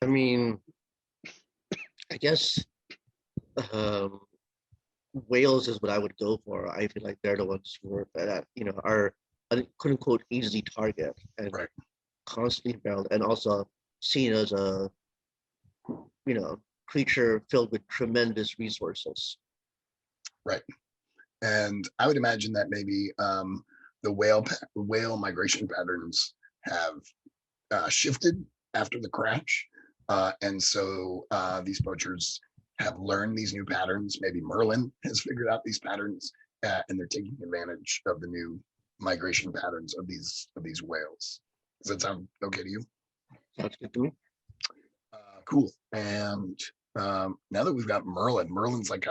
I mean, I guess whales is what I would go for. I feel like they're the ones who are that are a quote unquote easy target and Right. constantly found, and also seen as a creature filled with tremendous resources. Right. And I would imagine that maybe the whale migration patterns have shifted after the crash. And so these poachers have learned these new patterns. Maybe Merlin has figured out these patterns, and they're taking advantage of the new migration patterns of these whales. Does that sound okay to you? Sounds good to me. Cool. And now that we've got Merlin's like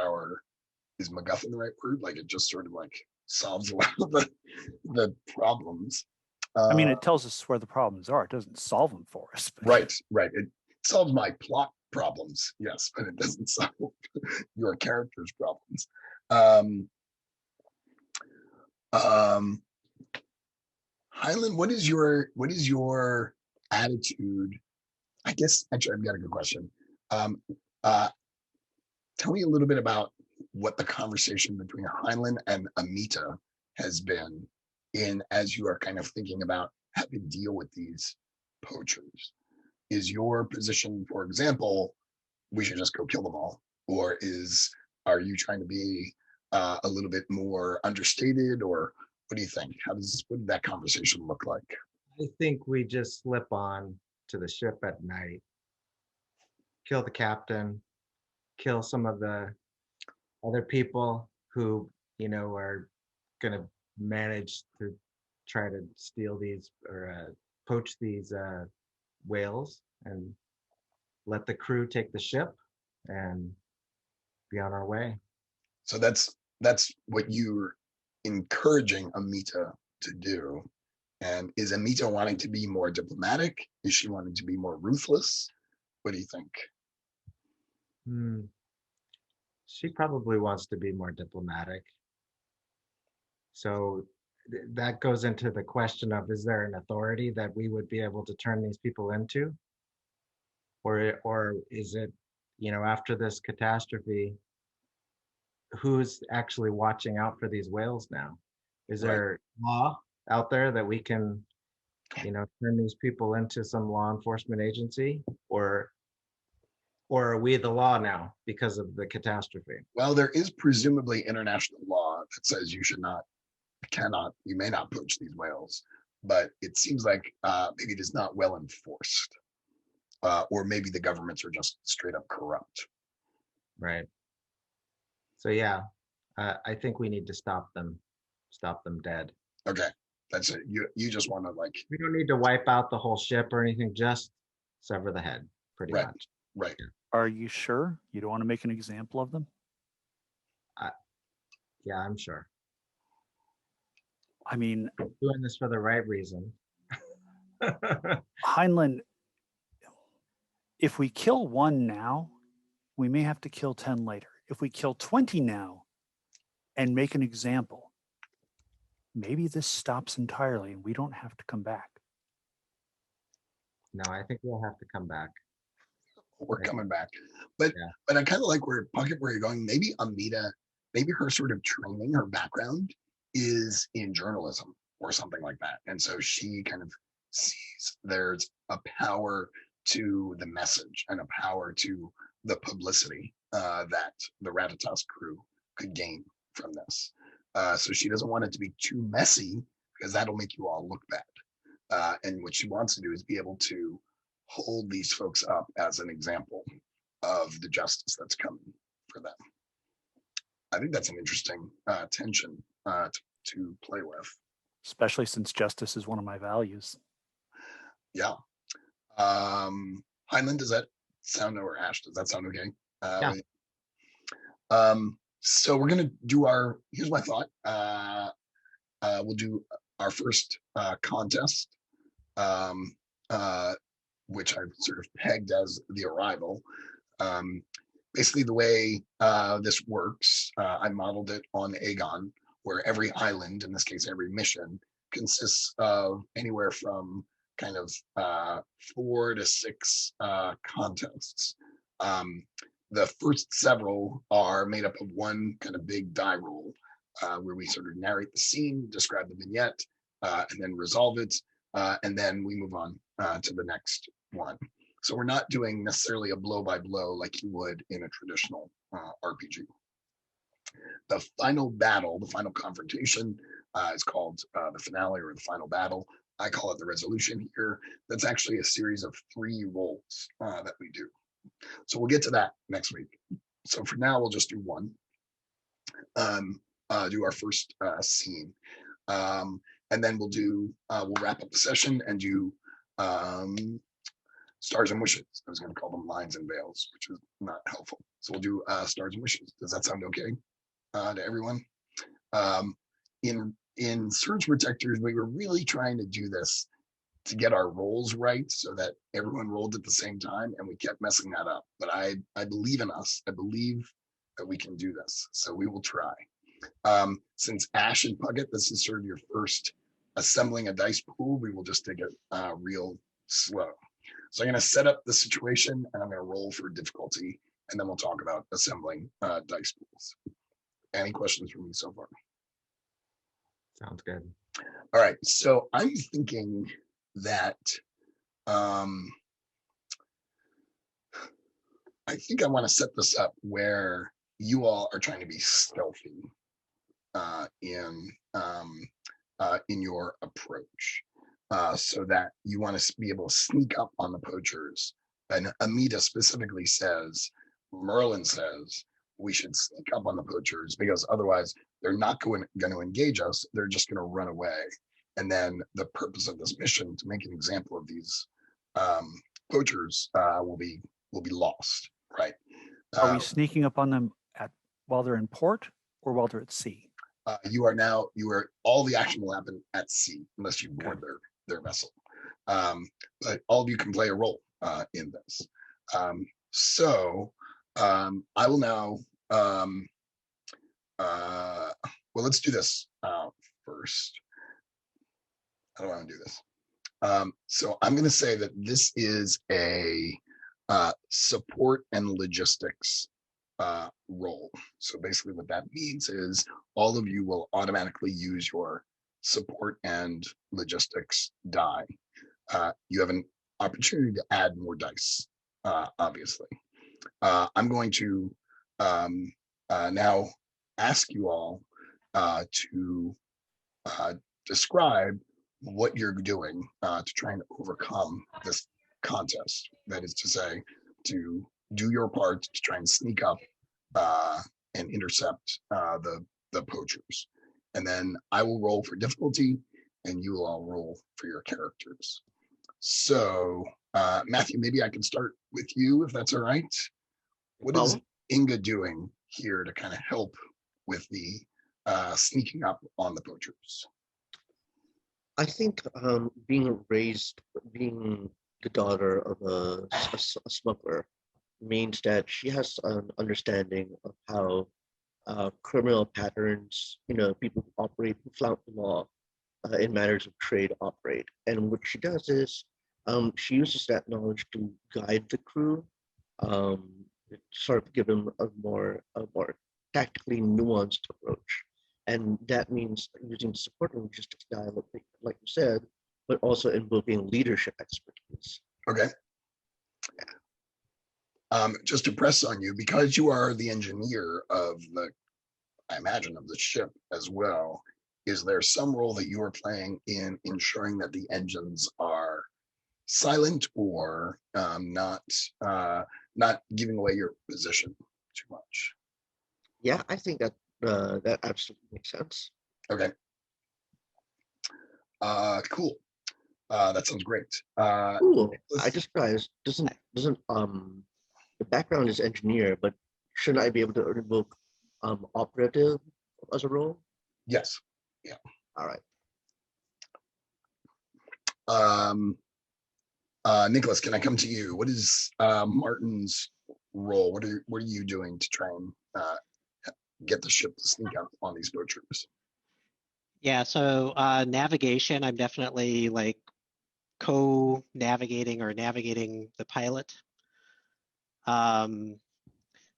is MacGuffin the right word? Like it just sort of like solves a lot of the problems. I mean, it tells us where the problems are. It doesn't solve them for us. But... Right. It solves my plot problems, yes, but it doesn't solve your character's problems. Highland, what is your attitude? I guess actually I've got a good question. Tell me a little bit about what the conversation between Heinlein and Amita has been as you are kind of thinking about how to deal with these poachers. Is your position, for example, we should just go kill them all? Or are you trying to be a little bit more understated? Or what do you think? What did that conversation look like? I think we just slip on to the ship at night, kill the captain, kill some of the other people who, are going to manage to try to steal these or poach these whales, and let the crew take the ship and be on our way. So that's what you're encouraging Amita to do. And is Amita wanting to be more diplomatic? Is she wanting to be more ruthless? What do you think? She probably wants to be more diplomatic. So that goes into the question of, is there an authority that we would be able to turn these people into? Or is it, after this catastrophe, who's actually watching out for these whales now? Is there law out there that we can, turn these people into some law enforcement agency? Or are we the law now because of the catastrophe? Well, there is presumably international law that says you may not poach these whales, but it seems like maybe it is not well enforced, or maybe the governments are just straight up corrupt. Right. So yeah, I think we need to stop them dead. Okay, that's it. You just want to we don't need to wipe out the whole ship or anything, just sever the head, pretty much. Right. Are you sure you don't want to make an example of them? Yeah, I'm sure. I mean, I'm doing this for the right reason. Heinlein, if we kill one now, we may have to kill 10 later. If we kill 20 now and make an example, maybe this stops entirely and we don't have to come back. No, I think we'll have to come back. We're Right. coming back. But Yeah. but I kind of like where Puckett, where you're going. Maybe Amita, maybe her sort of training, her background is in journalism or something like that. And so she kind of sees there's a power to the message and a power to the publicity that the Ratatas crew could gain from this. So she doesn't want it to be too messy because that'll make you all look bad. And what she wants to do is be able to hold these folks up as an example of the justice that's coming for them. I think that's an interesting tension to play with. Especially since justice is one of my values. Yeah. Heinlein, does that sound, or Ash, does that sound okay? Yeah. So we're gonna do here's my thought. We'll do our first contest, which I've sort of pegged as the arrival. Basically, the way this works, I modeled it on Aegon, where every island, in this case, every mission, consists of anywhere from kind of 4 to 6 contests. The first several are made up of one kind of big die roll, where we sort of narrate the scene, describe the vignette, and then resolve it, and then we move on to the next one. So we're not doing necessarily a blow by blow like you would in a traditional RPG. The final battle, the final confrontation, is called the finale or the final battle. I call it the resolution here. That's actually a series of 3 rolls that we do. So we'll get to that next week. So for now, we'll just do one. Do our first scene. And then we'll wrap up the session and do stars and wishes. I was going to call them lines and veils, which is not helpful. So we'll do stars and wishes. Does that sound okay to everyone? In Surge Protectors, we were really trying to do this to get our rolls right so that everyone rolled at the same time, and we kept messing that up. But I believe in us. I believe that we can do this. So we will try. Since Ash and Puckett, this is sort of your first assembling a dice pool, we will just take it real slow. So I'm going to set up the situation, and I'm going to roll for difficulty, and then we'll talk about assembling dice pools. Any questions from me so far? Sounds good. All right. So I'm thinking that I think I want to set this up where you all are trying to be stealthy in your approach, so that you want to be able to sneak up on the poachers. And Amita specifically says, Merlin says, we should sneak up on the poachers because otherwise they're not going to engage us. They're just going to run away. And then the purpose of this mission to make an example of these poachers will be lost, right? Are we sneaking up on them while they're in port or while they're at sea? All the action will happen at sea unless you board their vessel. But all of you can play a role in this. So I will now. Well, let's do this first. How do I want to do this? So I'm going to say that this is a support and logistics role. So basically what that means is all of you will automatically use your support and logistics die. You have an opportunity to add more dice, obviously. I'm going to now ask you all to describe what you're doing to try and overcome this contest. That is to say, to do your part to try and sneak up and intercept the poachers. And then I will roll for difficulty, and you will all roll for your characters. So, Matthew, maybe I can start with you, if that's all right. What is Inga doing here to kind of help with the sneaking up on the poachers? I think being the daughter of a smuggler means that she has an understanding of how criminal patterns, people who operate, who flout the law in matters of trade operate. And what she does is She uses that knowledge to guide the crew, sort of give them a more tactically nuanced approach, and that means using support logistics dialogue, like you said, but also invoking leadership expertise. Okay. Just to press on you, because you are the engineer of the, I imagine, of the ship as well, is there some role that you are playing in ensuring that the engines are silent or not giving away your position too much? Yeah, I think that that absolutely makes sense. Okay. Cool. That sounds great. Cool. I just realized doesn't the background is engineer, but shouldn't I be able to invoke operative as a role? Yes. Yeah. All right. Nicholas, can I come to you? What is Martin's role? What are you doing to try and get the ship to sneak up on these boat troopers? Yeah, so navigation, I'm definitely like co-navigating or navigating the pilot,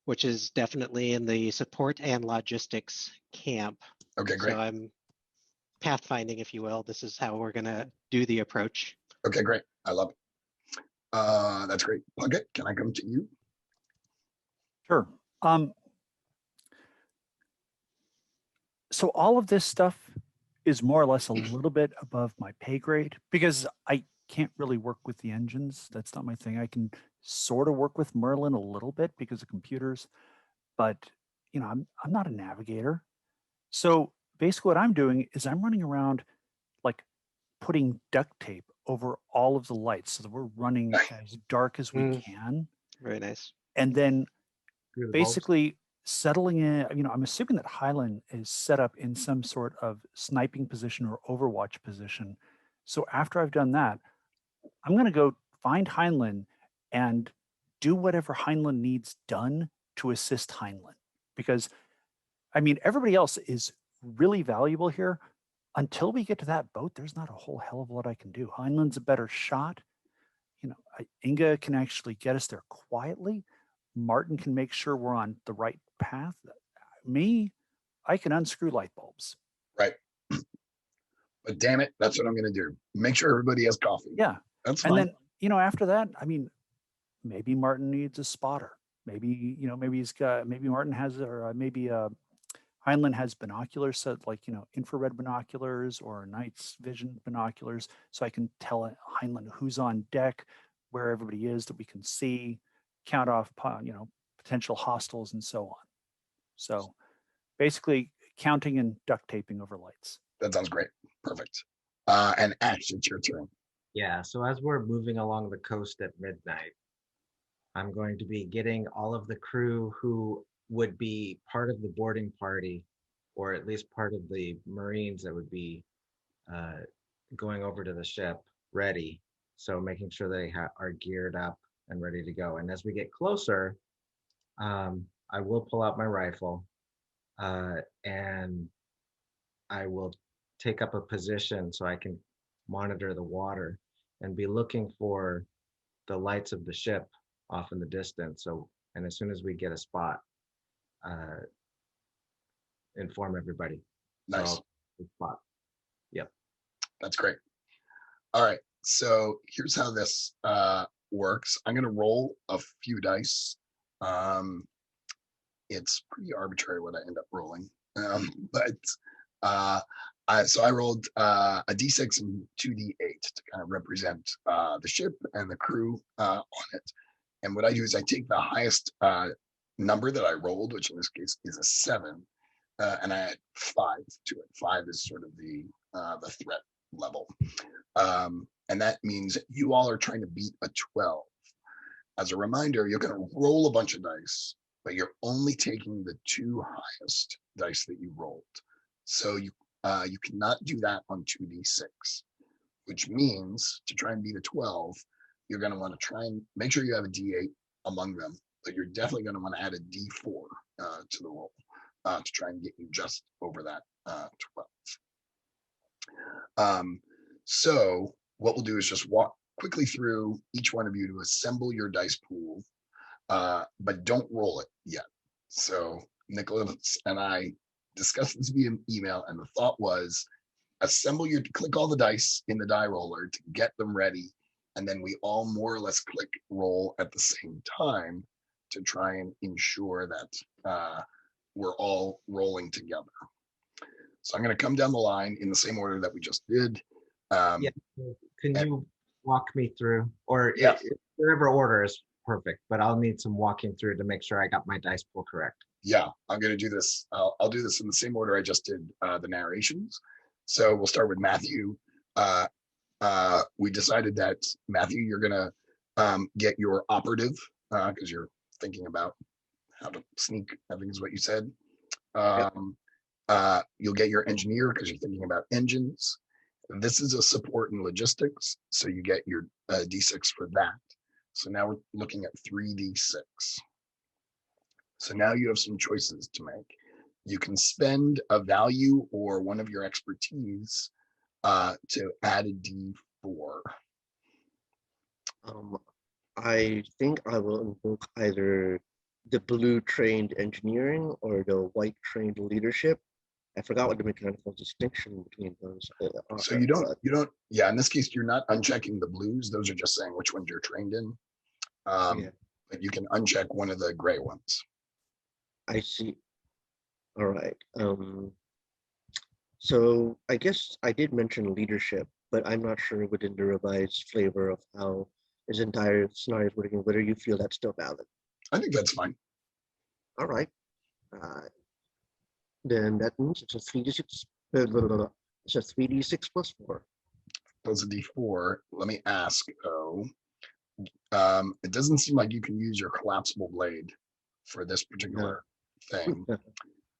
which is definitely in the support and logistics camp. Okay, great. So I'm pathfinding, if you will. This is how we're gonna do the approach. Okay, great. I love it. That's great. Puckett, can I come to you? Sure. So all of this stuff is more or less a little bit above my pay grade because I can't really work with the engines. That's not my thing. I can sort of work with Merlin a little bit because of computers, but I'm not a navigator. So basically what I'm doing is I'm running around like putting duct tape over all of the lights so that we're running as dark as we can. Very nice. And then Through the bulbs. basically settling in, I'm assuming that Highland is set up in some sort of sniping position or overwatch position. So after I've done that, I'm going to go find Heinlein and do whatever Heinlein needs done to assist Heinlein. Because, everybody else is really valuable here. Until we get to that boat, there's not a whole hell of a lot I can do. Heinlein's a better shot. Inga can actually get us there quietly. Martin can make sure we're on the right path. Me, I can unscrew light bulbs. Right. But damn it, that's what I'm going to do. Make sure everybody has coffee. Yeah. That's fine. And then, after that, maybe Martin needs a spotter. Maybe, maybe Martin has, or maybe Heinlein has binoculars, so like, infrared binoculars or night's vision binoculars. So I can tell Heinlein who's on deck, where everybody is that we can see, count off, potential hostiles and so on. So basically counting and duct taping over lights. That sounds great. Perfect. And Ash, it's your turn. Yeah, so as we're moving along the coast at midnight, I'm going to be getting all of the crew who would be part of the boarding party, or at least part of the Marines that would be going over to the ship ready. So making sure they are geared up and ready to go. And as we get closer, I will pull out my rifle and I will take up a position so I can monitor the water and be looking for the lights of the ship off in the distance. And as soon as we get a spot, inform everybody. Nice. So spot. Yep. That's great. All right. So here's how this works. I'm going to roll a few dice. It's pretty arbitrary what I end up rolling. So I rolled a D6 and 2D8 to kind of represent the ship and the crew on it. And what I do is I take the highest number that I rolled, which in this case is a 7, and I add 5 to it. 5 is sort of the threat level. And that means you all are trying to beat a 12. As a reminder, you're going to roll a bunch of dice, but you're only taking the 2 highest dice that you rolled. So you cannot do that on 2D6, which means to try and beat a 12, you're going to want to try and make sure you have a D8 among them, but you're definitely going to want to add a D4 to the roll to try and get you just over that 12. So what we'll do is just walk quickly through each one of you to assemble your dice pool, but don't roll it yet. So Nicholas and I discussed this via email, and the thought was click all the dice in the die roller to get them ready, and then we all more or less click roll at the same time to try and ensure that we're all rolling together. So I'm going to come down the line in the same order that we just did. Yeah. Can you walk me through, or Yeah. whatever order is perfect, but I'll need some walking through to make sure I got my dice pool correct. Yeah, I'm going to do this. I'll do this in the same order I just did the narrations. So we'll start with Matthew. We decided that, Matthew, you're going to get your operative because you're thinking about how to sneak, I think is what you said. You'll get your engineer because you're thinking about engines. This is a support and logistics, so you get your D6 for that. So now we're looking at 3D6. So now you have some choices to make. You can spend a value or one of your expertise to add a D4. I think I will invoke either the blue trained engineering or the white trained leadership. I forgot what the mechanical distinction between those are. So you don't, yeah, in this case, you're not unchecking the blues. Those are just saying which ones you're trained in. But you can uncheck one of the gray ones. I see. All right. So I guess I did mention leadership, but I'm not sure within the revised flavor of how this entire scenario is working, whether you feel that's still valid. I think that's fine. All right. Then that means it's a 3d6. It's a 3d6 plus 4. Plus a D4. Let me ask, though. It doesn't seem like you can use your collapsible blade for this particular thing.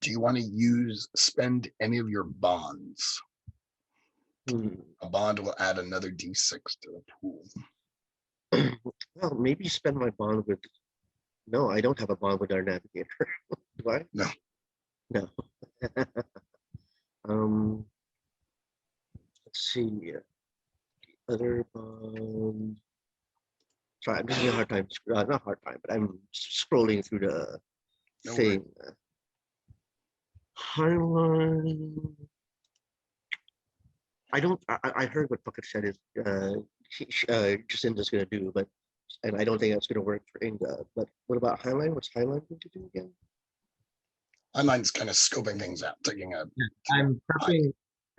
Do you want to spend any of your bonds? A bond will add another D6 to the pool. Well, maybe spend my bond with. No, I don't have a bond with our navigator. Do I? No. No. Let's see. Other bond. Sorry, I'm having a hard time. Not hard time, but I'm scrolling through the thing. Highline. I heard what Bucket said is Jacinda's going to do, and I don't think that's going to work for Inga. But what about Highline? What's Highline going to do again? Highline's kind of scoping things out, taking a. I'm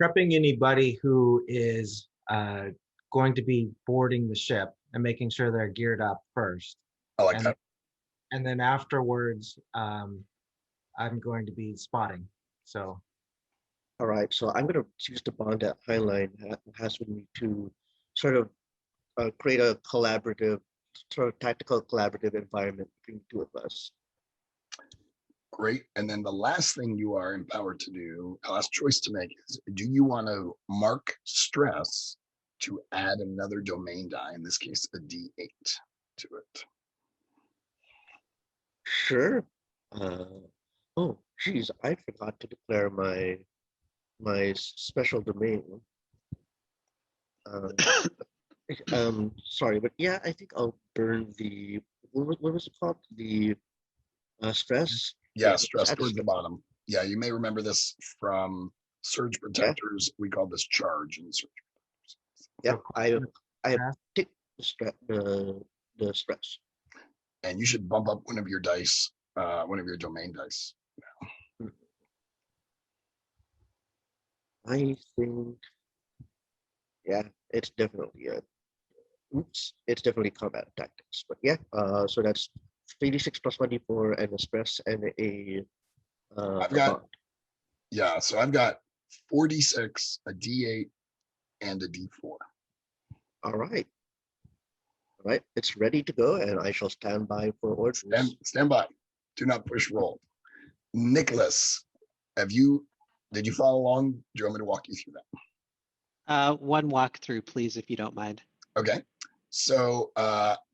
prepping anybody who is going to be boarding the ship and making sure they're geared up first. I like that. And then afterwards, I'm going to be spotting. So. All right, so I'm going to choose the bond that Highline has with me to sort of create a collaborative, sort of tactical collaborative environment between the two of us. Great. And then the last thing you are empowered to do, the last choice to make is, do you want to mark stress to add another domain die, in this case, a D8 to it? Sure. Oh, geez, I forgot to declare my special domain. Sorry, but yeah, I think I'll burn the, what was it called? The stress? Yeah, stress towards the bottom. Yeah, you may remember this from Surge Protectors. We call this charge in Surge Protectors. Yeah, I ticked the stress. And you should bump up one of your dice, one of your domain dice. I think, yeah, it's definitely it's definitely combat tactics. But yeah, so that's 3d6 plus 1d4 and a stress and a yeah, so I've got 4d6, a d8, and a d4. All right. All right, it's ready to go, and I shall stand by for orders. Stand by. Do not push roll. Nicholas, did you follow along? Do you want me to walk you through that? One walkthrough, please, if you don't mind. Okay. So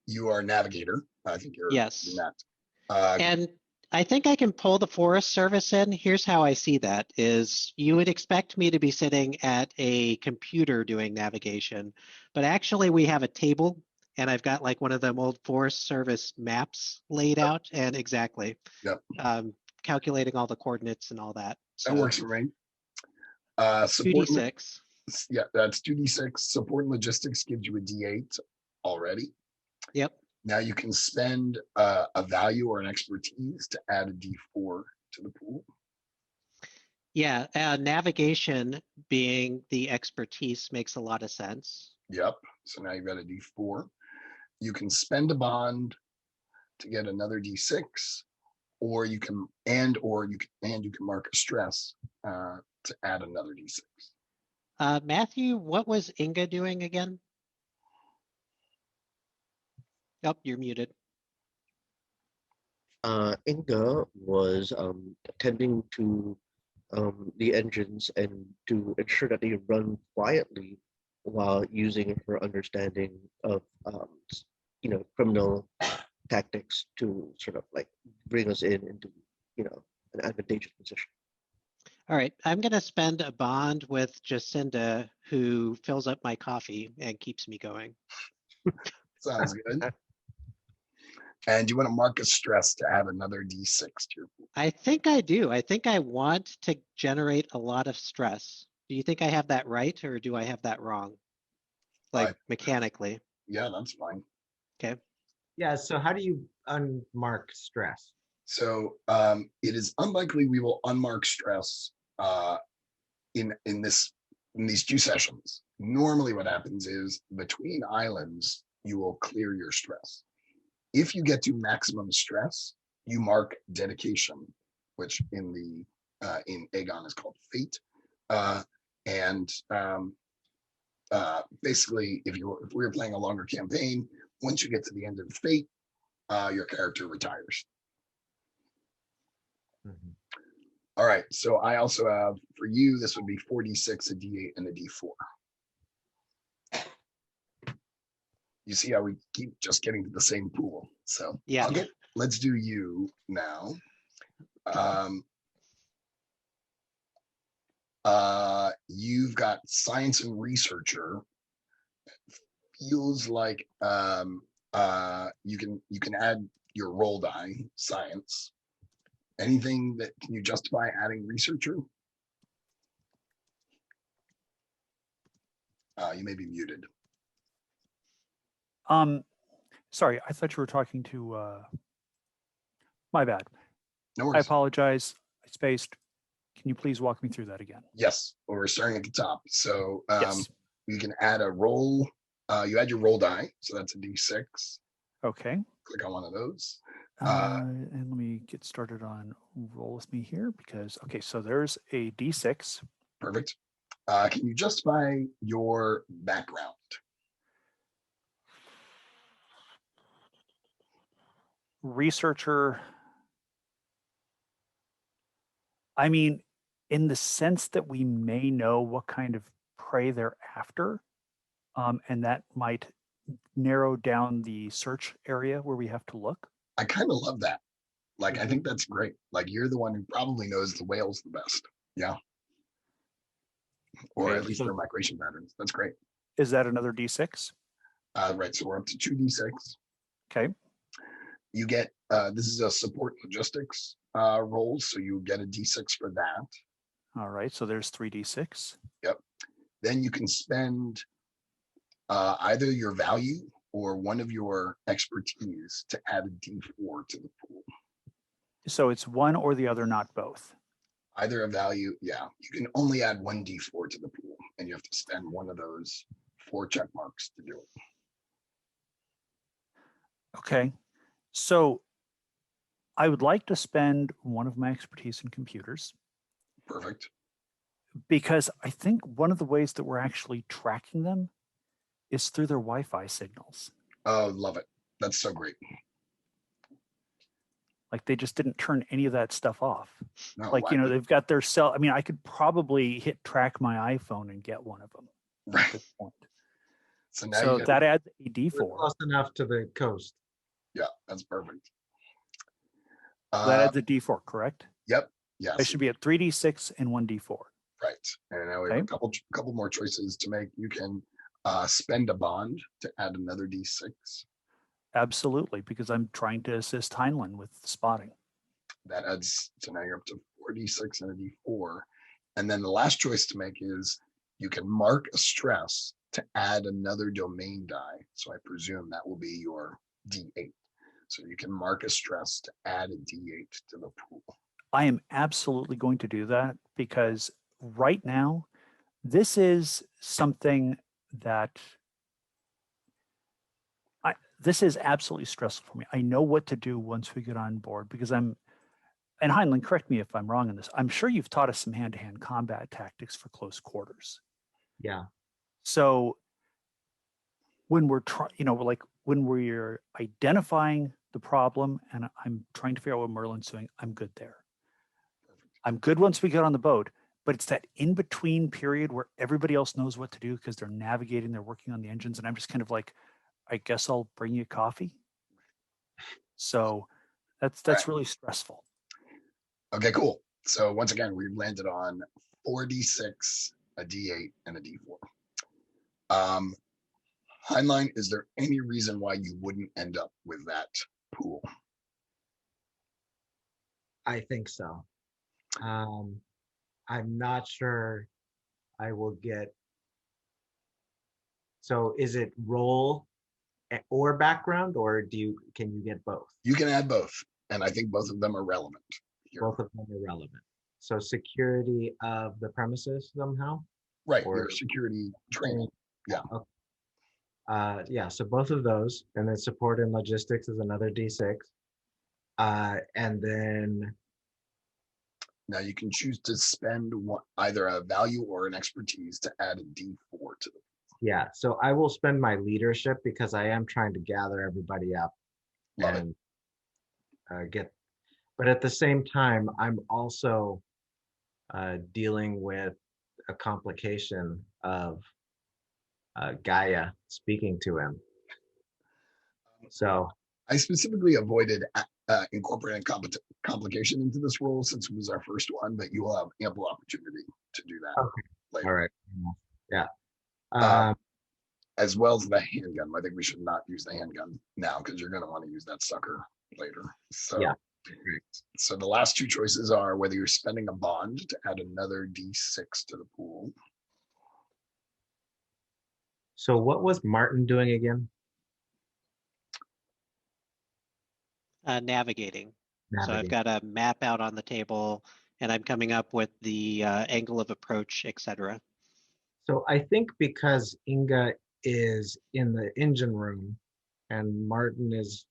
you are navigator. I think you're yes. That. And I think I can pull the Forest Service in. Here's how I see that is you would expect me to be sitting at a computer doing navigation, But actually, we have a table, and I've got like one of them old Forest Service maps laid out, and exactly Yep. Calculating all the coordinates and all that. That works for me. Support 2d6. Yeah, that's 2d6. Support and logistics gives you a d8 already. Yep. Now you can spend a value or an expertise to add a d4 to the pool. Yeah, navigation being the expertise makes a lot of sense. Yep. So now you've got a d4. You can spend a bond to get another d6, or you can mark a stress to add another d6. Matthew, what was Inga doing again? Oh, you're muted. Inga was attending to the engines and to ensure that they run quietly while using her understanding of criminal tactics to sort of like bring us into an advantageous position. All right, I'm going to spend a bond with Jacinda, who fills up my coffee and keeps me going. Sounds good. And you want to mark a stress to add another d6 to your pool. I think I do. I think I want to generate a lot of stress. Do you think I have that right, or do I have that wrong? Like mechanically. Yeah, that's fine. Okay. Yeah, so how do you unmark stress? So it is unlikely we will unmark stress in these 2 sessions. Normally what happens is between islands, you will clear your stress. If you get to maximum stress, you mark dedication, which in Aegon is called fate. Basically, if we were playing a longer campaign, once you get to the end of fate, your character retires. Mm-hmm. All right, so I also have, for you, this would be 4d6, a d8, and a d4. You see how we keep just getting to the same pool. So yeah, let's do you now. You've got science and researcher. Feels like you can add your roll die, science. Anything that can you justify adding researcher? You may be muted. Sorry, I thought you were talking to, my bad. No I worries. apologize. I spaced. Can you please walk me through that again? Yes, well, we're starting at the top. So Yes. you can add a roll. You add your roll die, so that's a d6. Okay. Click on one of those. And let me get started on roll with me here because, okay, so there's a D6. Perfect. Can you justify your background? Researcher. I mean, in the sense that we may know what kind of prey they're after, and that might narrow down the search area where we have to look. I kind of love that. Like, I think that's great. Like, you're the one who probably knows the whales the best. Yeah. Or Okay, at least so their migration patterns. That's great. is that another D6? Right. So we're up to 2d6. Okay. You get, this is a support logistics roll. So you get a d6 for that. All right. So there's 3D6. Yep. Then you can spend either your value or one of your expertise to add a d4 to the pool. So it's one or the other, not both. Either a value, yeah. You can only add one d4 to the pool, and you have to spend one of those 4 check marks to do it. Okay. So I would like to spend one of my expertise in computers. Perfect. Because I think one of the ways that we're actually tracking them is through their Wi-Fi signals. Oh, love it. That's so great. Like they just didn't turn any of that stuff off. No, like, you know, they've got their cell. I mean, I could probably hit track my iPhone and get one of them. Right. At this point. So now So that adds a D4. Close enough to the coast. Yeah, that's perfect. That adds a D4, correct? Yep. Yes. I should be at 3D6 and 1D4. Right. And now we have a couple more choices to make. You can spend a bond to add another D6? Absolutely, because I'm trying to assist Heinlein with spotting. That adds, so now you're up to 4d6 and a d4. And then the last choice to make is you can mark a stress to add another domain die. So I presume that will be your d8. So you can mark a stress to add a d8 to the pool. I am absolutely going to do that because right now, this is something that this is absolutely stressful for me. I know what to do once we get on board because and Heinlein, correct me if I'm wrong in this. I'm sure you've taught us some hand-to-hand combat tactics for close quarters. Yeah. So when we're like when we're identifying the problem and I'm trying to figure out what Merlin's doing, I'm good there. I'm good once we get on the boat, but it's that in-between period where everybody else knows what to do because they're navigating, they're working on the engines, and I'm just kind of like, I guess I'll bring you coffee. So that's right. really stressful. Okay, cool. So once again, we've landed on 4d6, a d8, and a d4. Heinlein, is there any reason why you wouldn't end up with that pool? I think so. I'm not sure I will get. So is it role or background, or can you get both? You can add both, and I think both of them are relevant here. Both of them are relevant. So security of the premises somehow? Right, Or your security training. Yeah. Okay. Yeah, so both of those, and then support and logistics is another D6. And then now you can choose to spend either a value or an expertise to add a D4 to the. Yeah, so I will spend my leadership because I am trying to gather everybody up and get, but at the same time, I'm also dealing with a complication of Gaia speaking to him. So I specifically avoided incorporating complication into this role since it was our first one, but you will have ample opportunity to do that. Okay. Later. All right. Yeah. As well as the handgun. I think we should not use the handgun now because you're going to want to use that sucker later. So, yeah. So the last two choices are whether you're spending a bond to add another D6 to the pool. So what was Martin doing again? Navigating. So I've got a map out on the table and I'm coming up with the angle of approach, etc. So I think because Inga is in the engine room and Martin is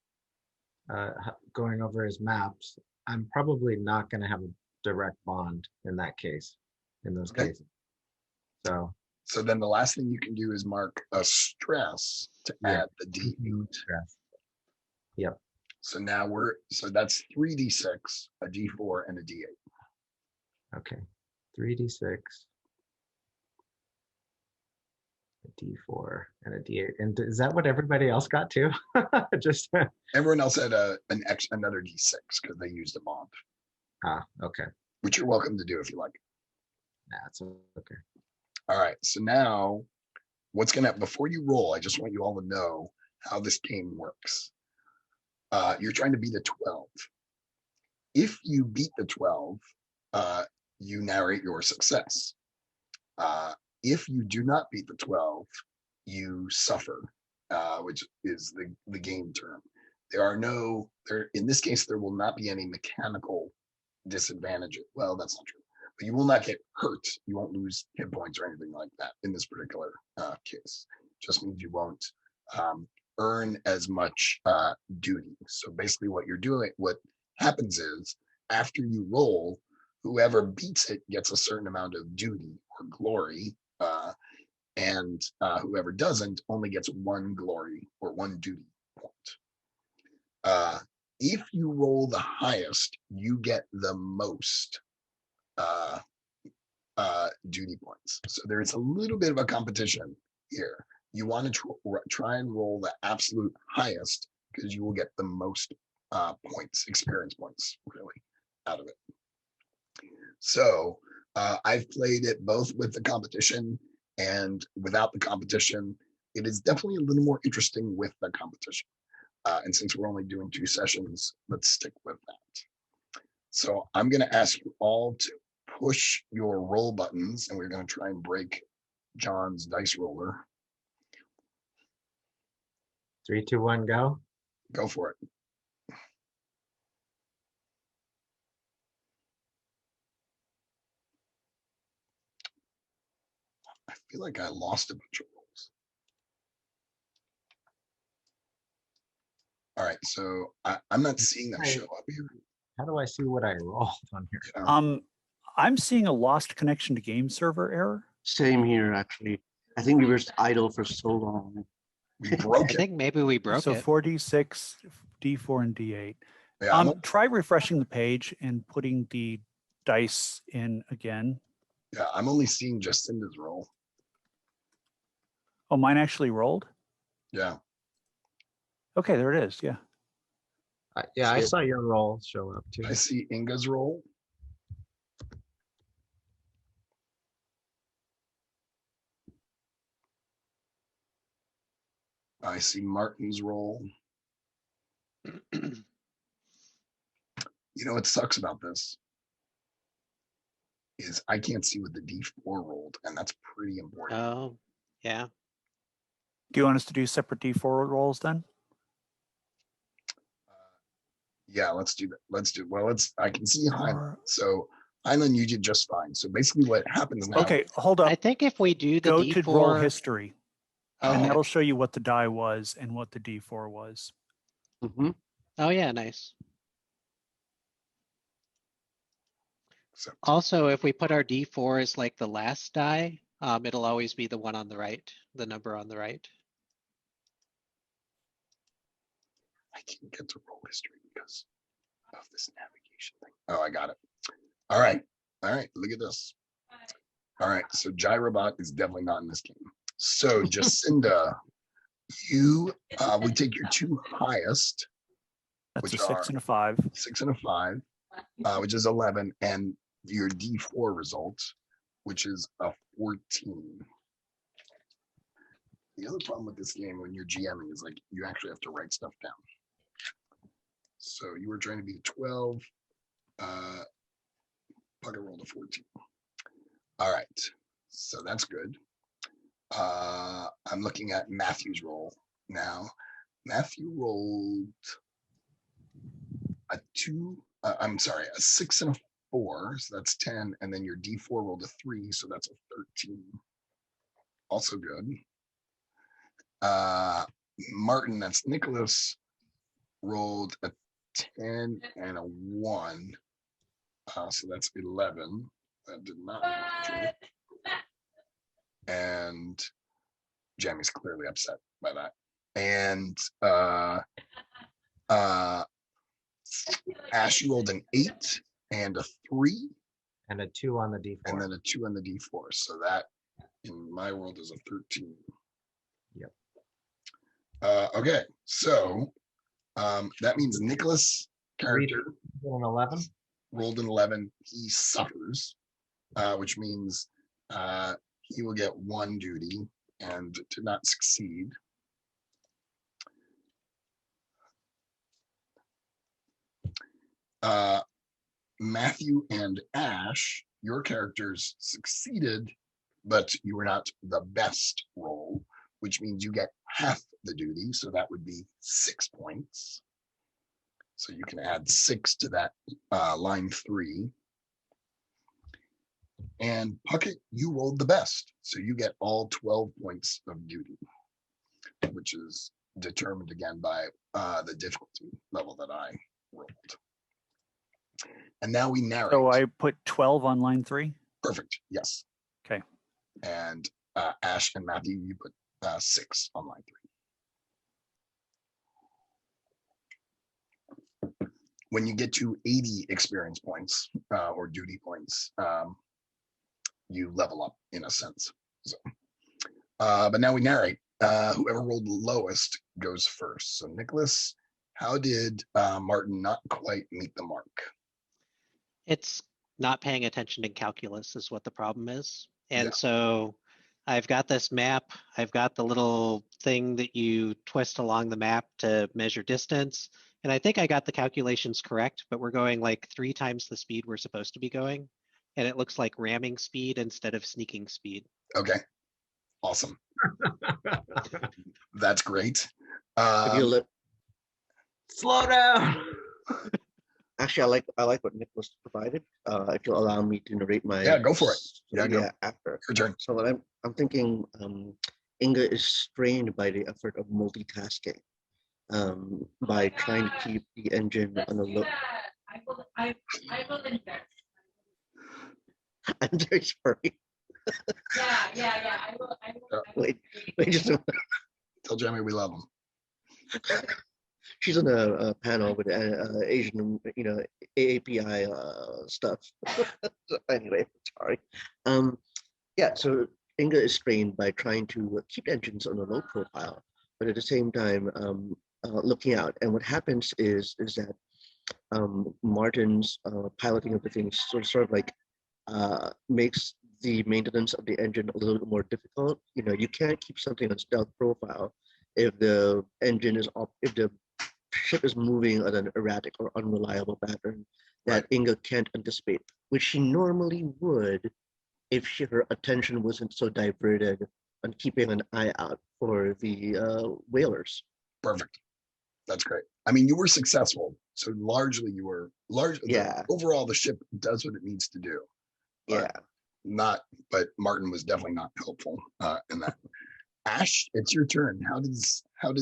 going over his maps, I'm probably not going to have a direct bond in that case, in those cases. So then the last thing you can do is mark a stress to add the D8. Yep. So now that's 3d6, a d4, and a d8. Okay, 3d6, a d4, and a d8. And is that what everybody else got too? Just everyone else had another d6 because they used a bond. Okay. Which you're welcome to do if you like. That's okay. All right. So now, before you roll, I just want you all to know how this game works. You're trying to beat a 12. If you beat the 12, you narrate your success. If you do not beat the 12, you suffer, which is the game term. In this case, there will not be any mechanical disadvantage. Well, that's not true. But you will not get hurt. You won't lose hit points or anything like that in this particular case. Just means you won't earn as much duty. So basically what happens is after you roll, whoever beats it gets a certain amount of duty or glory, and whoever doesn't only gets one glory or one duty point. If you roll the highest, you get the most duty points. So there's a little bit of a competition here. You want to try and roll the absolute highest because you will get the most experience points, really, out of it. So I've played it both with the competition and without the competition. it is definitely a little more interesting with the competition. And since we're only doing 2 sessions, let's stick with that. So I'm going to ask you all to push your roll buttons, and we're going to try and break John's dice roller. 3, 2, 1, go. Go for it. I feel like I lost a bunch of rolls. All right, so I'm not seeing them show up here. How do I see what I rolled on here? Yeah. I'm seeing a lost connection to game server error. Same here, actually. I think we were idle for so long. We broke I it. think maybe we broke So it. 4d6, d4, and d8. Yeah, Try refreshing the page and putting the dice in again. I'm only seeing Jacinda's roll. Oh, mine actually rolled. Yeah. Okay, there it is. Yeah. Yeah, I saw your roll show up too. I see Inga's roll. I see Martin's roll. You know what sucks about this is I can't see what the D4 rolled, and that's pretty important. Oh, yeah. Do you want us to do separate d4 rolls then? Yeah, let's do that. Let's do. Well, I can see Heinlein. So Heinlein, you did just fine. So basically, what happens now? Okay, hold I up. think if we do the Go D4, to roll history, and Okay. that'll show you what the die was and what the d4 was. Mhm. Oh yeah, nice. Except, Also, if we put our D4 as like the last die, it'll always be the one on the right, the number on the right. I can't get to roll history because of this navigation thing. Oh, I got it. All right. All right. Look at this. All right. So Gyrobot is definitely not in this game. So Jacinda, you we take your 2 highest, That's which a 6 are and a 5. 6 and a 5, which is 11, and your D4 result, which is a 14. The other problem with this game when you're GMing is like you actually have to write stuff down. So you were trying to be 12. Pucker rolled a 14. All right. So that's good. I'm looking at Matthew's roll now. Matthew rolled a 6 and a 4. So that's 10. And then your D4 rolled a 3. So that's a 13. Also good. Martin, that's Nicholas, rolled a 10 and a 1. So that's 11. That did not match. And Jamie's clearly upset by that. And Ash rolled an 8 and a 3. And a 2 on the D4. And then a 2 on the D4. So that in my world is a 13. Yep. Okay, so that means Nicholas character an 11. rolled an 11. He suffers, which means he will get 1 duty and to not succeed. Matthew and Ash, your characters succeeded, but you were not the best roll, which means you get half the duty. So that would be 6 points. So you can add 6 to that line 3. And Puckett, you rolled the best. So you get all 12 points of duty, which is determined again by the difficulty level that I rolled. And now we narrate. So I put 12 on line 3. Perfect. Yes. Okay. And Ash and Matthew, you put 6 on line 3. When you get to 80 experience points or duty points, you level up in a sense. So, but now we narrate. Whoever rolled the lowest goes first. So Nicholas, how did Martin not quite meet the mark? It's not paying attention in calculus is what the problem is. And Yeah. so I've got this map. I've got the little thing that you twist along the map to measure distance. And I think I got the calculations correct, but we're going like 3 times the speed we're supposed to be going. And it looks like ramming speed instead of sneaking speed. Okay, awesome. That's great. If you look, Slow down. actually, I like what Nick was provided. If you'll allow me to narrate my Yeah, go for it. Yeah, go. after. Your turn. So what I'm thinking, Inga is strained by the effort of multitasking, by trying to keep the engine on a low. I will invest. I'm very sorry. Yeah. I will. Wait, just a Tell Jamie we love him. she's on a panel with Asian, AAPI stuff. So anyway, sorry. Yeah, so Inga is strained by trying to keep engines on a low profile, but at the same time looking out. And what happens is that Martin's piloting of the thing sort of like makes the maintenance of the engine a little bit more difficult. You can't keep something on stealth profile if the engine is if the ship is moving at an erratic or unreliable pattern that Inga can't anticipate, which she normally would if her attention wasn't so diverted on keeping an eye out for the whalers. Perfect. That's great. I mean, you were successful. So largely you were Yeah. Overall, the ship does what it needs to do. Yeah. But Martin was definitely not helpful in that. Ash, it's your turn. How does So I'm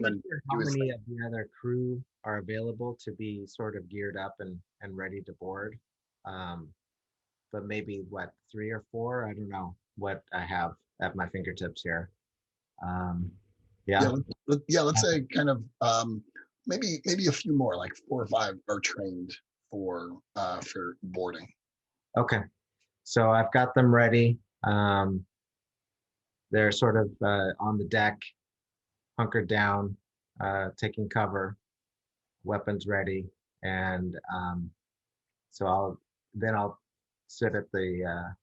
not Heinlein sure do how his many thing? of the other crew are available to be sort of geared up and ready to board. But maybe 3 or 4? I don't know what I have at my fingertips here. Yeah. Let's say kind of maybe a few more, like 4 or 5 are trained for boarding. Okay. So I've got them ready. They're sort of on the deck, hunkered down, taking cover, weapons ready, and so I'll sit at the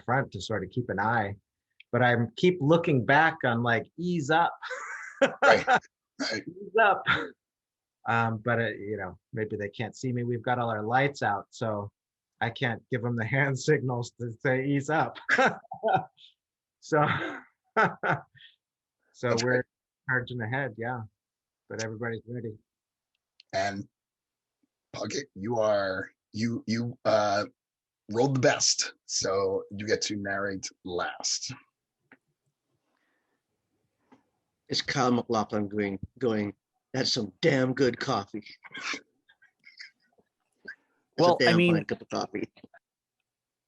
front to sort of keep an eye, but I keep looking back on like ease up, Right. ease up. But maybe they can't see me. We've got all our lights out, so I can't give them the hand signals to say ease up. So That's we're great. charging ahead, yeah. But everybody's ready. And Puckett, you rolled the best, so you get to narrate last. It's Kyle McLaughlin going, that's some damn good coffee. Well, I mean, fine cup of coffee.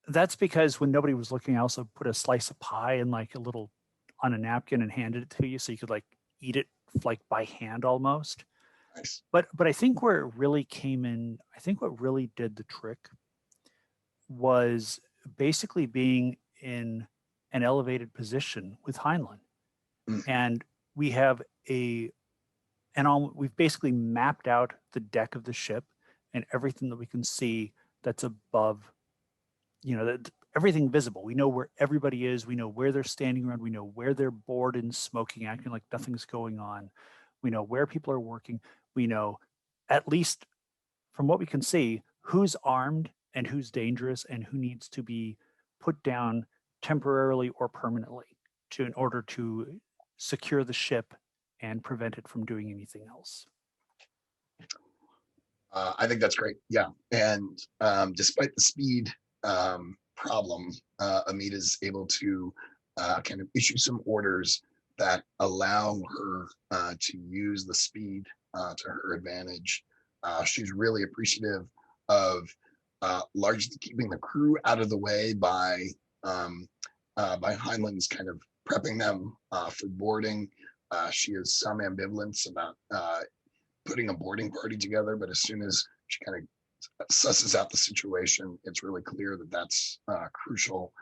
that's because when nobody was looking, I also put a slice of pie in like a little on a napkin and handed it to you so you could like eat it like by hand almost. Nice. But I think where it really came in, I think what really did the trick was basically being in an elevated position with Heinlein. Mm. And we have we've basically mapped out the deck of the ship and everything that we can see that's above, everything visible. We know where everybody is. We know where they're standing around. We know where they're bored and smoking, acting like nothing's going on. We know where people are working. We know, at least from what we can see, who's armed and who's dangerous and who needs to be put down temporarily or permanently in order to secure the ship and prevent it from doing anything else. I think that's great. Yeah. And despite the speed problem, Amit is able to kind of issue some orders that allow her to use the speed to her advantage. She's really appreciative of largely keeping the crew out of the way by Heinlein's kind of prepping them for boarding. She has some ambivalence about putting a boarding party together, but as soon as she kind of susses out the situation, it's really clear that that's crucial.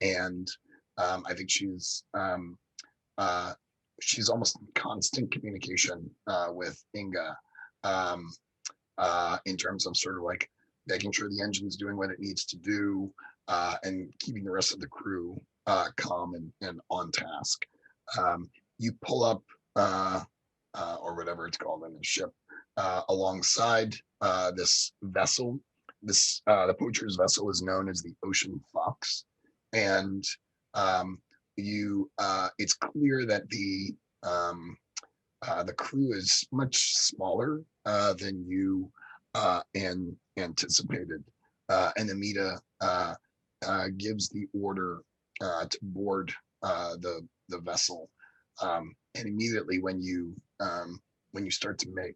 And I think she's almost in constant communication with Inga in terms of sort of like making sure the engine's doing what it needs to do, and keeping the rest of the crew calm and on task. You pull up, or whatever it's called in the ship, alongside this vessel. The poacher's vessel is known as the Ocean Fox, and it's clear that the crew is much smaller than you anticipated, and Amita gives the order to board the vessel, and immediately when you start to make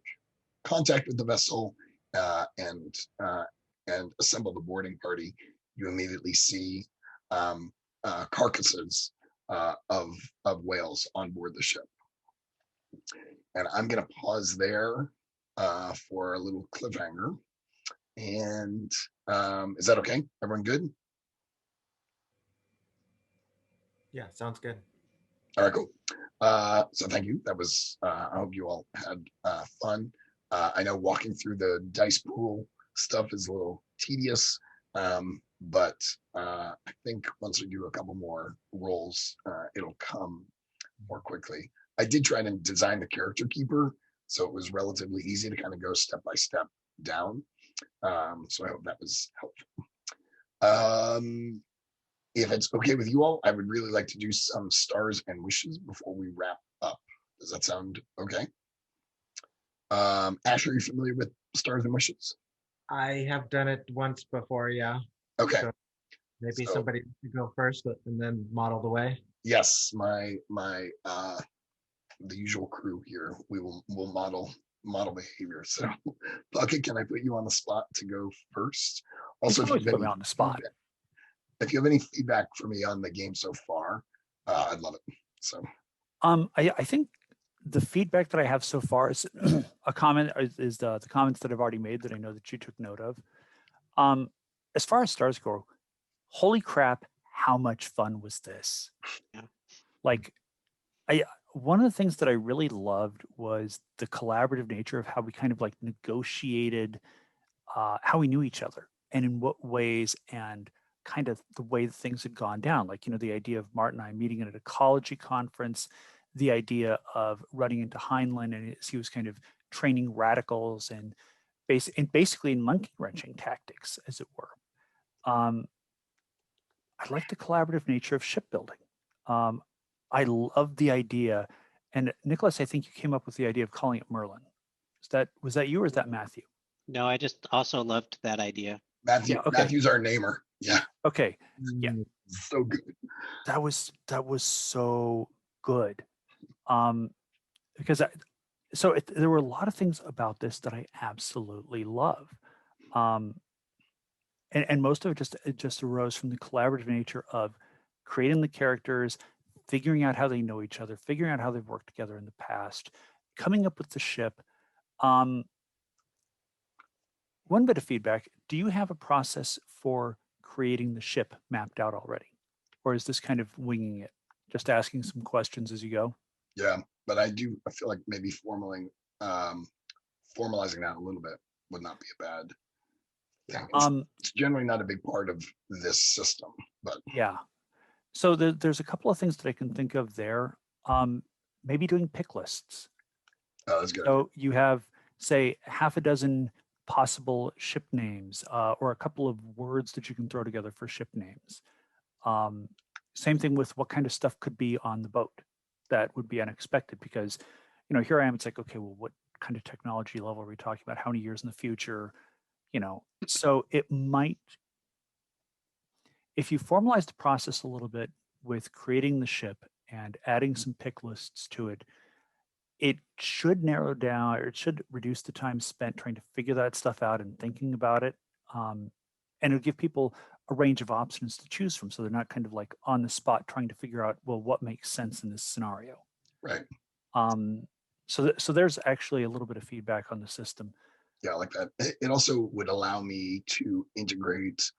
contact with the vessel and assemble the boarding party, you immediately see carcasses of whales on board the ship. And I'm going to pause there for a little cliffhanger. And is that okay? Everyone good? Yeah, sounds good. All right, cool. So thank you. That was, I hope you all had fun. I know walking through the dice pool stuff is a little tedious, but I think once we do a couple more rolls, it'll come more quickly. I did try to design the character keeper, so it was relatively easy to kind of go step by step down. So I hope that was helpful. If it's okay with you all, I would really like to do some stars and wishes before we wrap up. Does that sound okay? Ash, are you familiar with stars and wishes? I have done it once before, yeah. Okay. So maybe somebody should go first and then model the way. Yes, my the usual crew here. We'll model behavior. So, Bucket, can I put you on the spot to go first? Also, if you put me on the spot. If you have any feedback for me on the game so far, I'd love it. So, I think the feedback that I have so far is a comment is the comments that I've already made that I know that you took note of. As far as stars go, holy crap, how much fun was this? Yeah. Like, one of the things that I really loved was the collaborative nature of how we kind of like negotiated how we knew each other and in what ways, and kind of the way that things had gone down. Like, the idea of Martin and I meeting at an ecology conference, the idea of running into Heinlein and he was kind of training radicals and basically in monkey wrenching tactics, as it were. I like the collaborative nature of shipbuilding. I love the idea, and Nicholas, I think you came up with the idea of calling it Merlin. Was that you or is that Matthew? No, I just also loved that idea. Matthew, Yeah, okay. Matthew's our namer. Yeah. Okay. Yeah. So good. That was so good. Because there were a lot of things about this that I absolutely love. And most of it just arose from the collaborative nature of creating the characters, figuring out how they know each other, figuring out how they've worked together in the past, coming up with the ship. One bit of feedback: do you have a process for creating the ship mapped out already, or is this kind of winging it, just asking some questions as you go? Yeah, but I feel like maybe formalizing that a little bit would not be a bad thing. It's generally not a big part of this system, but yeah. So there's a couple of things that I can think of there. Maybe doing pick lists. Oh, that's good. So you have, say, half a dozen possible ship names, or a couple of words that you can throw together for ship names. Same thing with what kind of stuff could be on the boat that would be unexpected, because, here I am, it's like, okay, well, what kind of technology level are we talking about? How many years in the future? So it might, if you formalize the process a little bit with creating the ship and adding some pick lists to it, it should narrow down, or it should reduce the time spent trying to figure that stuff out and thinking about it. And it'll give people a range of options to choose from, so they're not kind of like on the spot trying to figure out, well, what makes sense in this scenario. Right. So there's actually a little bit of feedback on the system. Yeah, I like that. It also would allow me to integrate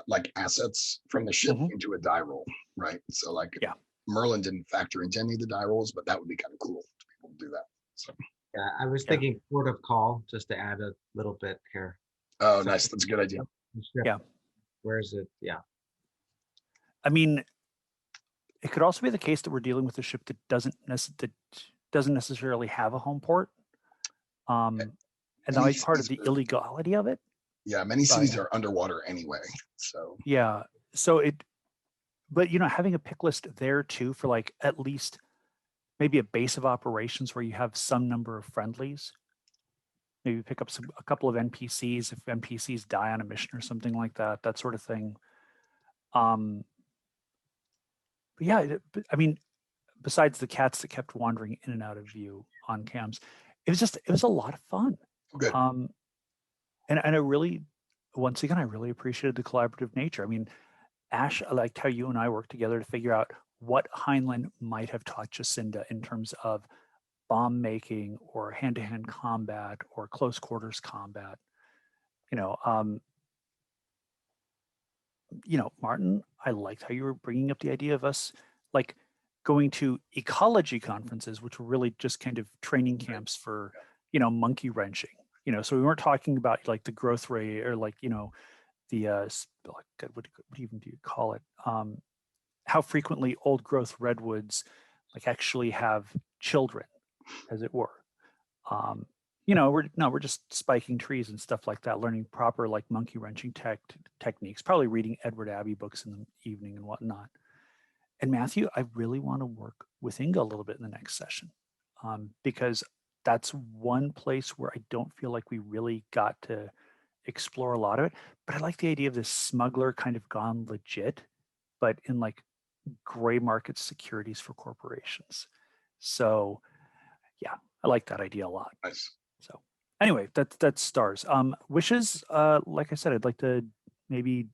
like assets from the ship into a die roll, right? So like, yeah, Merlin didn't factor into any of the die rolls, but that would be kind of cool to be able to do that. So yeah, I was thinking port of call, just to add a little bit here. Oh, nice. That's a good idea. Yeah. Where is it? Yeah. I mean, it could also be the case that we're dealing with a ship that doesn't necessarily have a home port. And that Many might be part of cities the are- illegality of it. Yeah, many But cities are underwater anyway. So yeah, so but having a pick list there too for like at least maybe a base of operations where you have some number of friendlies. Maybe pick up a couple of NPCs if NPCs die on a mission or something like that, that sort of thing. But yeah, I mean, besides the cats that kept wandering in and out of view on cams, it was a lot of fun. good. And I really, once again, I really appreciated the collaborative nature. I mean, Ash, I liked how you and I worked together to figure out what Heinlein might have taught Jacinda in terms of bomb making or hand-to-hand combat or close quarters combat. Martin, I liked how you were bringing up the idea of us like going to ecology conferences, which were really just kind of training camps for, monkey wrenching. So we weren't talking about like the growth rate or like, the what even do you call it? How frequently old growth redwoods like actually have children, as it were. We're just spiking trees and stuff like that, learning proper like monkey wrenching techniques, probably reading Edward Abbey books in the evening and whatnot. And Matthew, I really want to work with Inga a little bit in the next session, because that's one place where I don't feel like we really got to explore a lot of it. But I like the idea of this smuggler kind of gone legit, but in like gray market securities for corporations. So yeah, I like that idea a lot. Nice. So anyway, that's stars. Wishes, like I said, I'd like to maybe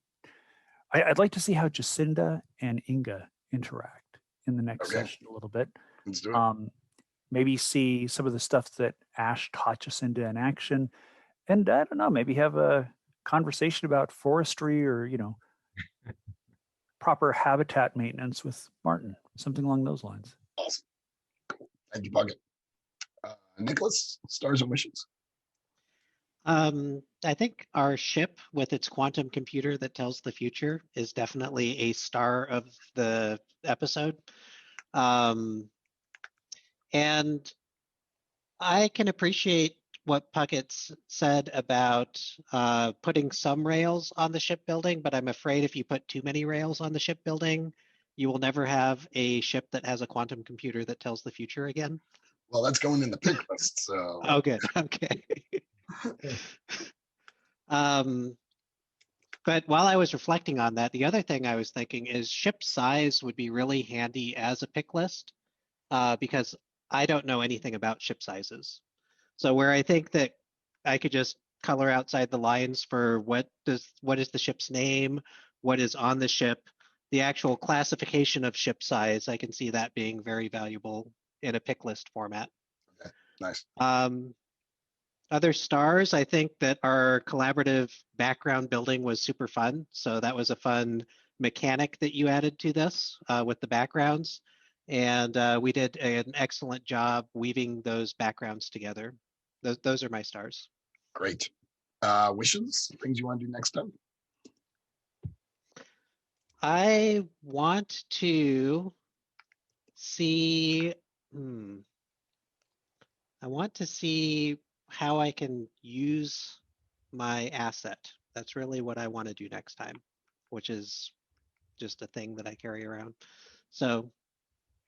I'd like to see how Jacinda and Inga interact in the next Okay. session a little bit. Let's do it. Maybe see some of the stuff that Ash taught Jacinda in action. And I don't know, maybe have a conversation about forestry or, proper habitat maintenance with Martin, something along those lines. Awesome. Cool. Thank you, Bucket. Nicholas, stars and wishes. I think our ship with its quantum computer that tells the future is definitely a star of the episode. And I can appreciate what Puckett's said about putting some rails on the shipbuilding, but I'm afraid if you put too many rails on the shipbuilding, you will never have a ship that has a quantum computer that tells the future again. Well, that's going in the pick list. So Oh, good. Okay. But while I was reflecting on that, the other thing I was thinking is ship size would be really handy as a pick list, because I don't know anything about ship sizes. So where I think that I could just color outside the lines for what is the ship's name, what is on the ship, the actual classification of ship size, I can see that being very valuable in a pick list format. okay, nice. Other stars, I think that our collaborative background building was super fun. So that was a fun mechanic that you added to this with the backgrounds. And we did an excellent job weaving those backgrounds together. Those are my stars. Great. Wishes, things you want to do next time? I want to see, I want to see how I can use my asset. That's really what I want to do next time, which is just a thing that I carry around. So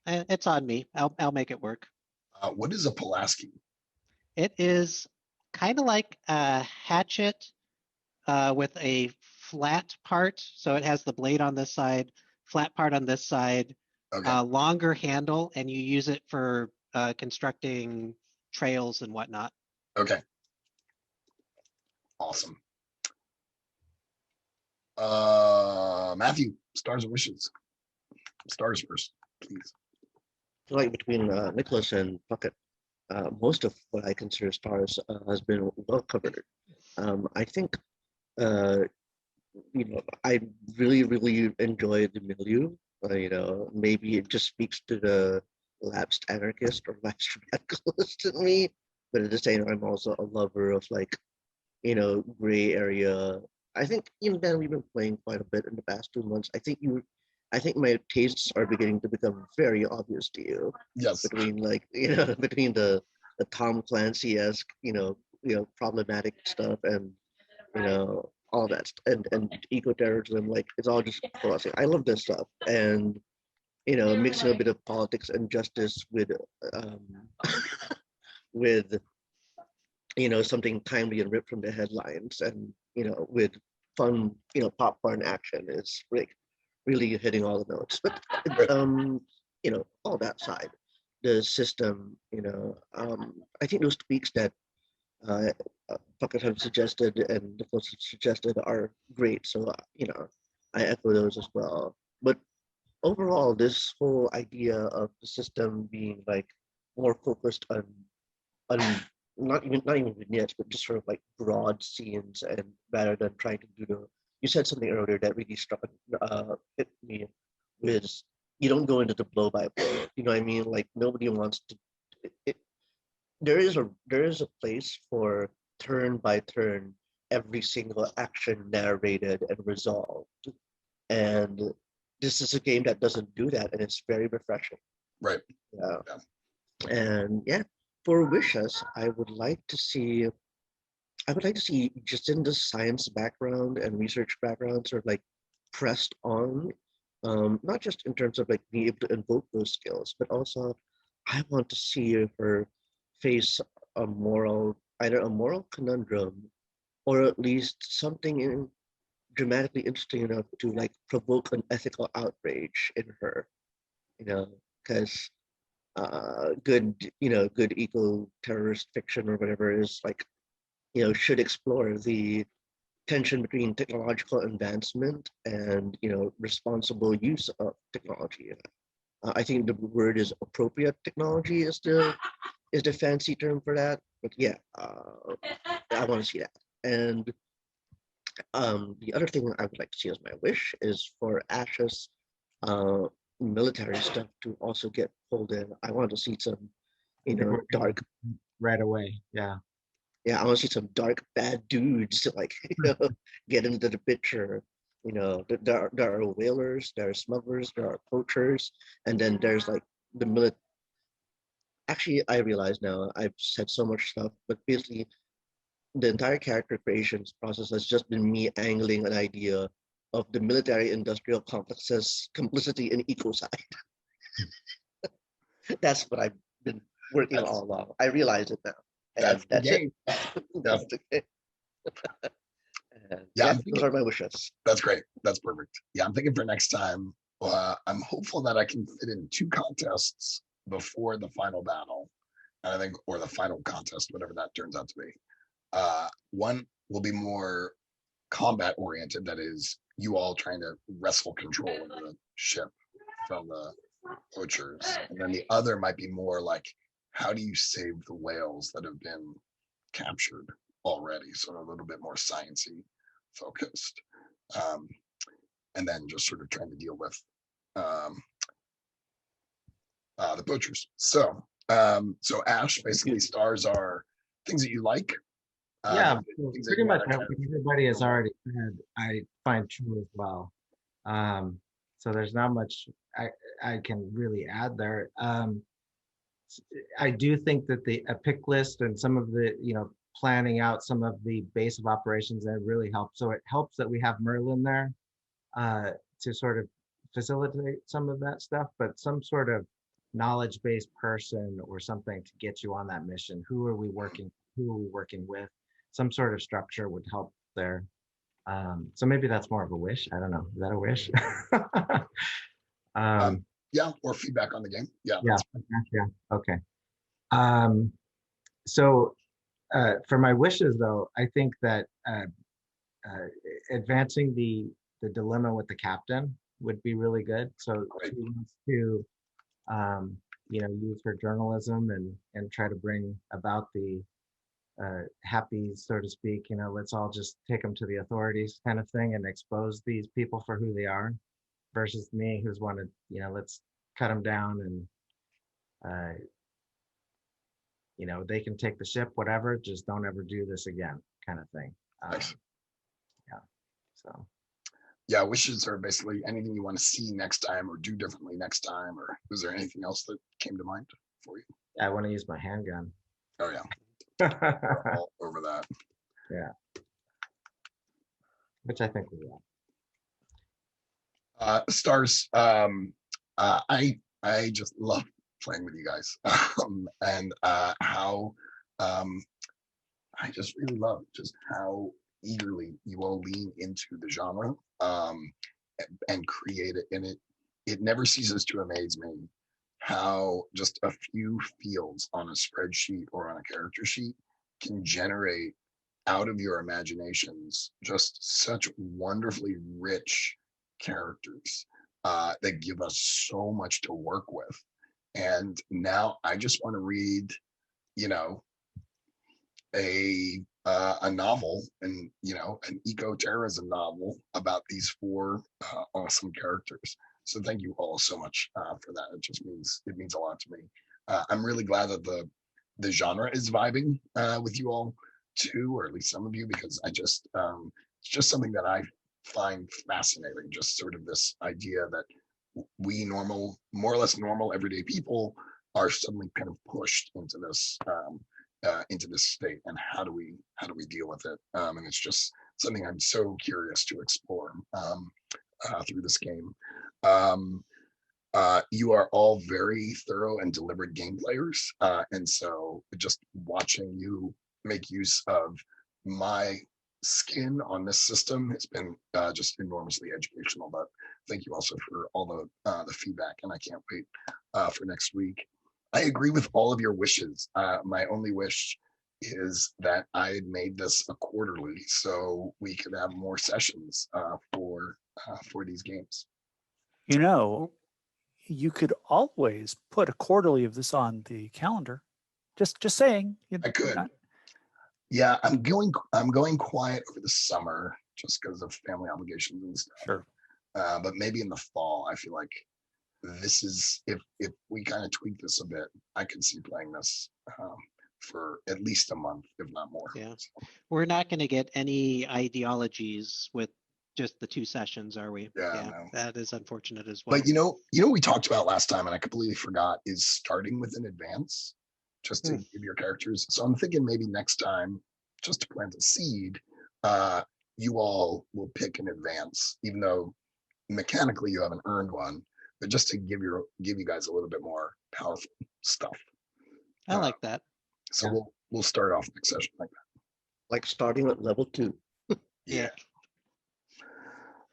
it's on me. I'll make it work. What is a Pulaski? It is kind of like a hatchet with a flat part. So it has the blade on this side, flat part on this side, Okay. longer handle, and you use it for constructing trails and whatnot. Okay. Awesome. Matthew, stars and wishes. Stars first, please. Like between Nicholas and Puckett, most of what I consider stars has been well covered. I think, I really, really enjoy the milieu. Maybe it just speaks to the lapsed anarchist or lapsed radicalist in me. But at the same time, I'm also a lover of gray area I think Dan, we've been playing quite a bit in the past 2 months. I think my tastes are beginning to become very obvious to you Yes. between like between the Tom Clancy-esque problematic stuff and all that and eco-terrorism. Like it's all just classic. I love this stuff and mixing a bit of politics and justice um, with something timely and ripped from the headlines and with fun popcorn action is like really hitting all the notes. But all that side, the system, I think those tweaks that uh, Puckett have suggested and the folks have suggested are great. So I echo those as well. But overall, this whole idea of the system being like more focused on not even vignettes, but just sort of like broad scenes, and rather than trying to do the. You said something earlier that really struck hit me, was you don't go into the blow by blow. You know what I mean? Like nobody wants to. It, there is a place for turn by turn every single action narrated and resolved, and this is a game that doesn't do that, and it's very refreshing. Right. Yeah. Yeah. And yeah, for wishes, I would like to see just in the science background and research background sort of like pressed on, not just in terms of like being able to invoke those skills, but also I want to see her face either a moral conundrum or at least something dramatically interesting enough to like provoke an ethical outrage in her, because good eco terrorist fiction or whatever is like should explore the tension between technological advancement and responsible use of technology. I think the word is appropriate technology is the fancy term for that. But yeah, I want to see that. And the other thing I would like to see as my wish is for Ash's uh, military stuff to also get pulled in. I want to see some, dark. Right away. Yeah. Yeah, I want to see some dark bad dudes to like get into the picture. There are whalers, there are smugglers, there are poachers, and then there's like the military. Actually, I realize now I've said so much stuff, but basically the entire character creations process has just been me angling an idea of the military industrial complexes complicity in ecocide. That's what I've been working on all along. I realize it now. And that's it. That's okay. Yeah, those are my wishes. That's great. That's perfect. Yeah, I'm thinking for next time. I'm hopeful that I can fit in 2 contests before the final battle, and I think, or the final contest, whatever that turns out to be. One will be more combat oriented. That is, you all trying to wrestle control of the ship from the poachers, and then the other might be more like, how do you save the whales that have been captured already? So a little bit more sciencey focused, and then just sort of trying to deal with the poachers. So Ash, basically stars are things that you like. Yeah, things that pretty you much wanna what everybody has already said. I find true as well. So there's not much I can really add there. I do think that a pick list and some of the planning out some of the base of operations that really helps. So it helps that we have Merlin there to sort of facilitate some of that stuff, but some sort of knowledge-based person or something to get you on that mission. Who are we working with? Some sort of structure would help there. So maybe that's more of a wish. I don't know. Is that a wish? Yeah, or feedback on the game. Yeah. Yeah. Okay. So for my wishes, though, I think that advancing the dilemma with the captain would be really good. So she wants to, use her journalism and try to bring about the happy, so to speak. Let's all just take them to the authorities kind of thing and expose these people for who they are, versus me, who's wanted, let's cut them down and they can take the ship, whatever, just don't ever do this again, kind of thing. Nice. Yeah. So Yeah, wishes are basically anything you want to see next time or do differently next time. Or is there anything else that came to mind for you? I want to use my handgun. Oh yeah, we're all over that. Yeah. Which I think we will. Stars, I just love playing with you guys, and how I just really love just how eagerly you all lean into the genre and create it. And it never ceases to amaze me how just a few fields on a spreadsheet or on a character sheet can generate out of your imaginations just such wonderfully rich characters that give us so much to work with. And now I just want to read, you know, a novel, and an eco-terrorism novel about these four awesome characters. So thank you all so much for that. It means a lot to me. I'm really glad that the genre is vibing with you all too, or at least some of you, because it's just something that I find fascinating. Just sort of this idea that we more or less normal everyday people are suddenly kind of pushed into this state, and how do we deal with it? And it's just something I'm so curious to explore through this game. You are all very thorough and deliberate game players, and so just watching you make use of my skin on this system has been just enormously educational. But thank you also for all the feedback, and I can't wait for next week. I agree with all of your wishes. My only wish is that I had made this a quarterly, so we could have more sessions for these games. You know, you could always put a quarterly of this on the calendar. Just saying. I could. Yeah, I'm going quiet over the summer just because of family obligations and stuff. Sure. But maybe in the fall, I feel like this is if we kind of tweak this a bit, I could see playing this for at least a month, if not more. Yeah. So, We're not going to get any ideologies with just the 2 sessions, are we? Yeah, no. That is unfortunate as well. But we talked about last time, and I completely forgot, is starting with an advance just to give your characters. So I'm thinking maybe next time, just to plant a seed, you all will pick an advance, even though mechanically you haven't earned one, but just to give you guys a little bit more powerful stuff. I like that. So we'll start off next session like that. Like starting at level 2. Yeah.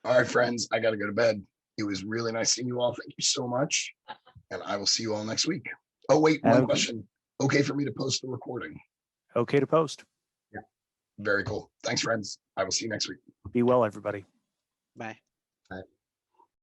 All right, friends, I got to go to bed. It was really nice seeing you all. Thank you so much. And I will see you all next week. Oh, wait, one question. Okay for me to post the recording? Okay to post. Yeah. Very cool. Thanks, friends. I will see you next week. Be well, everybody. Bye. Bye.